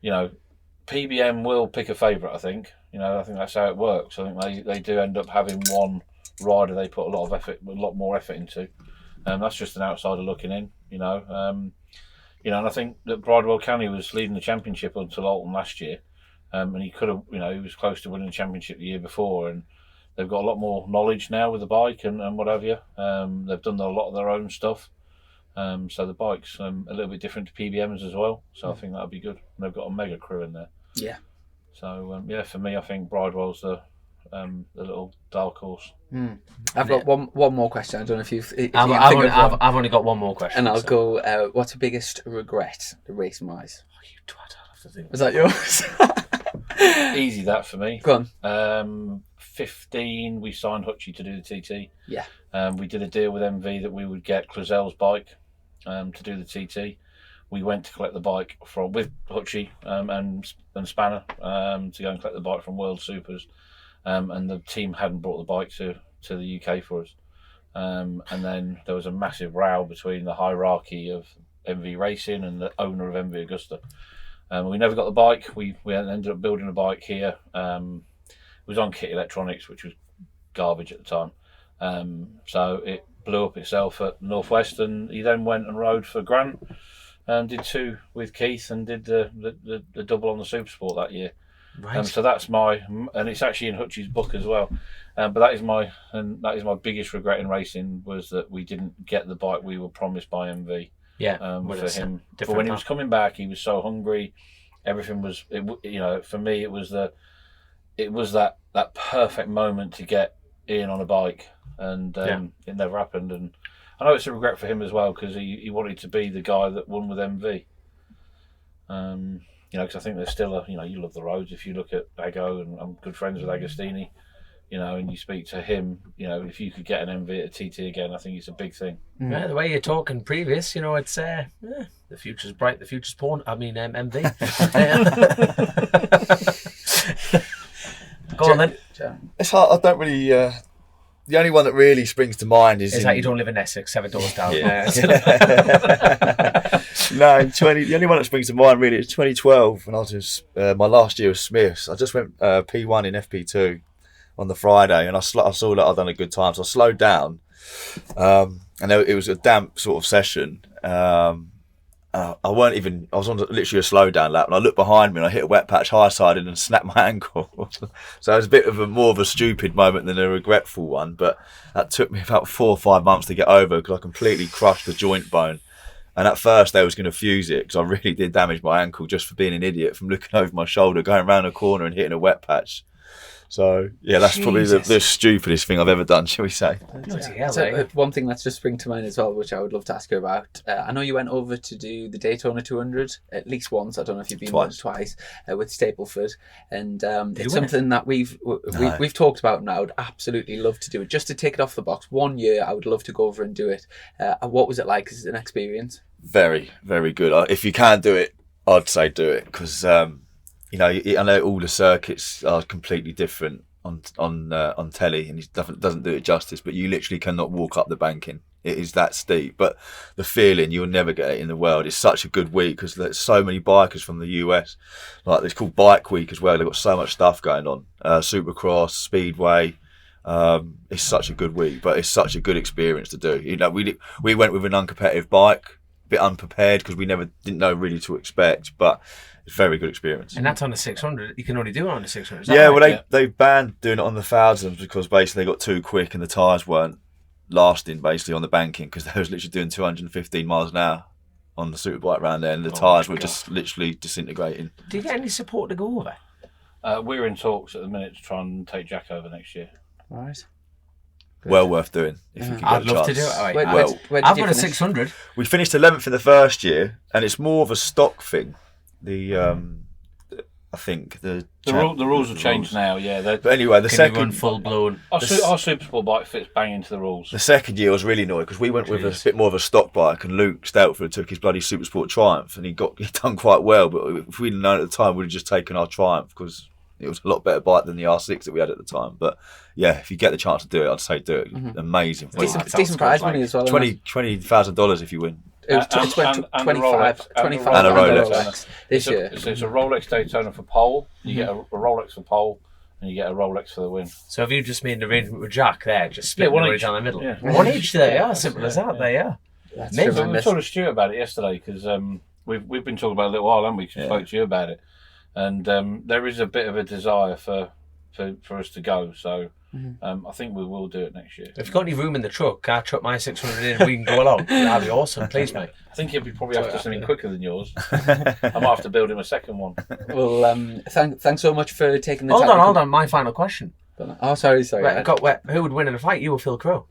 PBM will pick a favourite. I think. I think that's how it works. I think they do end up having one rider they put a lot more effort into. That's just an outsider looking in. And I think that Bridewell County was leading the championship until Alton last year, and he could have, he was close to winning the championship the year before, and they've got a lot more knowledge now with the bike and what have you. They've done a lot of their own stuff, so the bike's a little bit different to PBMs as well. So I think that'll be good. And they've got a mega crew in there. Yeah. So for me, I think Bridewell's the little dark horse. I've got one more question. I don't know if you've. I've only got one more question. And I'll go. What's the biggest regret, racing wise? Oh, you twat! I have to think. Was that yours? Easy that for me. Go on. 15, we signed Hutchie to do the TT. Yeah. We did a deal with MV that we would get Clazelle's bike to do the TT. We went to collect the bike with Hutchie and Spanner to go and collect the bike from World Supers. And the team hadn't brought the bike to the UK for us. And then there was a massive row between the hierarchy of MV Racing and the owner of MV Augusta. We never got the bike. We ended up building a bike here. It was on Kit Electronics, which was garbage at the time. So it blew up itself at Northwest, and he then went and rode for Grant. Did 2 with Keith and did the double on the Supersport that year. Right. So that's and it's actually in Hutchie's book as well. But that is my biggest regret in racing, was that we didn't get the bike we were promised by MV. Yeah. For him. But when he was coming back, he was so hungry. Everything was, for me, it was that perfect moment to get Ian on a bike, and it never happened. And I know it's a regret for him as well, because he wanted to be the guy that won with MV. Because I think there's still you love the roads. If you look at Ago, and I'm good friends with Agostini, and you speak to him, if you could get an MV at a TT again, I think it's a big thing. Yeah, the way you're talking previous, it's the future's bright, the future's porn. I mean, MV. Go on then. It's hard. I don't really. The only one that really springs to mind is that you don't live in Essex, 7 doors down. Yeah. No, the only one that springs to mind really is 2012, when I was my last year with Smiths. I just went P1 in FP2 on the Friday, and I saw that I'd done a good time, so I slowed down. And it was a damp sort of session, and I was on literally a slowdown lap, and I looked behind me and I hit a wet patch high-sided and snapped my ankle. So it was a bit of more of a stupid moment than a regretful one, but that took me about 4 or 5 months to get over because I completely crushed the joint bone. And at first they was going to fuse it because I really did damage my ankle just for being an idiot, from looking over my shoulder, going around a corner and hitting a wet patch. So, yeah, that's probably the stupidest thing I've ever done, shall we say. Bloody hell, So, eh? one thing that's just spring to mind as well, which I would love to ask you about. I know you went over to do the Daytona 200 at least once. I don't know if you've been once, twice with Stapleford, and it's something that we've talked about, and I would absolutely love to do it. Just to take it off the box, 1 year, I would love to go over and do it. What was it like as an experience? Very, very good. If you can do it, I'd say do it because. I know all the circuits are completely different on telly, and it doesn't do it justice. But you literally cannot walk up the banking; it is that steep. But the feeling, you'll never get it in the world. It's such a good week because there's so many bikers from the US. Like it's called Bike Week as well. They've got so much stuff going on. Supercross, Speedway. It's such a good week, but it's such a good experience to do. We went with an uncompetitive bike, a bit unprepared because we didn't know really to expect, but. It's a very good experience. And that's on the 600. You can only do it on the 600. Yeah, well, they banned doing it on the 1000s because basically they got too quick and the tyres weren't lasting basically on the banking because they was literally doing 215 miles an hour on the superbike around there and the tyres were just literally disintegrating. Do you get any support to go over? We're in talks at the minute to try and take Jack over next year. Right. Well worth doing if you can get I'd a love chance. to do it. Where did I've you got a finish? 600. We finished 11th in the first year and it's more of a stock thing. I think the rules have changed now. Yeah, but anyway, the Can second you run full blown. Our Supersport bike fits bang into the rules. The second year I was really annoyed because we went with a bit more of a stock bike, and Luke Steltford took his bloody Supersport Triumph, and he done quite well. But if we'd known at the time, we'd have just taken our Triumph because it was a lot better bike than the R6 that we had at the time. But yeah, if you get the chance to do it, I'd say do it. Mm-hmm. Amazing. Decent prize money as well. $20,000 if you win. It was 25 and a Rolex this year. So it's a Rolex Daytona for pole. You get a Rolex for pole, and you get a Rolex for the win. So have you just made an arrangement with Jack there? Just split one one each down the middle. Yeah. One each there. Yeah, simple as that. There, yeah. So we told Stuart about it yesterday because we've been talking about it a little while, haven't we? Because we spoke to you about it, and there is a bit of a desire for us to go. So. I think we will do it next year. If you've got any room in the truck, can I chuck my 600 in and we can go along? That'd be awesome, please, mate. I think he'll be probably after something quicker than yours. I might have to build him a second one. Well, thanks so much for taking the time. Hold on. My final question. Oh, sorry. Who would win in a fight? You or Phil Crow?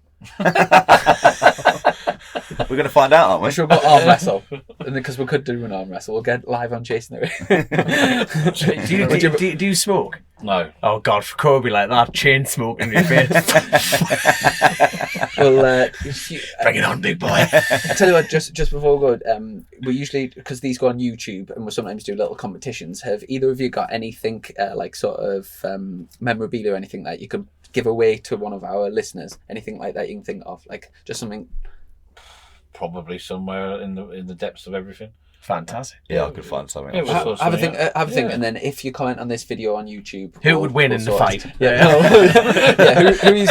We're going to find out, aren't we? We'll go arm wrestle, because we could do an arm wrestle. We'll get live on Chasing the Do you smoke? No. Oh God, for Kobe like that, chain smoke in your face. Well, bring it on, big boy. I tell you what, just before we go, we usually, because these go on YouTube and we sometimes do little competitions. Have either of you got anything like sort of memorabilia or anything that you could give away to one of our listeners? Anything like that you can think of, like just something. Probably somewhere in the depths of everything. Fantastic. Yeah, I could find something. Have a think, and then if you comment on this video on YouTube, who would win in the fight?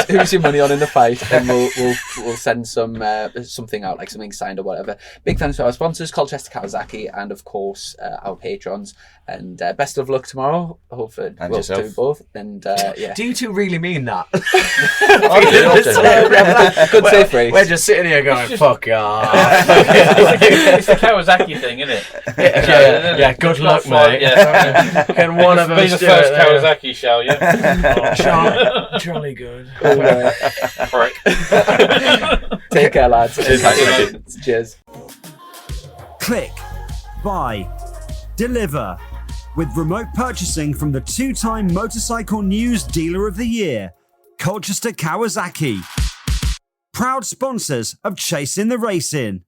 Who's your money on in the fight? And we'll send something out, like something signed or whatever. Big thanks to our sponsors, Colchester Kawasaki, and of course our patrons. And best of luck tomorrow. Hopefully we'll do both. And yeah. Do you two really mean that? Good safe race. We're just sitting here going, fuck off. It's the Kawasaki thing, isn't it? Yeah, good luck, mate. Yeah. Can one of us be the first Kawasaki, shall you? Jolly good. Prick. Take care, lads. Cheers. Click, buy, deliver. With remote purchasing from the 2-time Motorcycle News Dealer of the Year, Colchester Kawasaki. Proud sponsors of Chasing the Racing.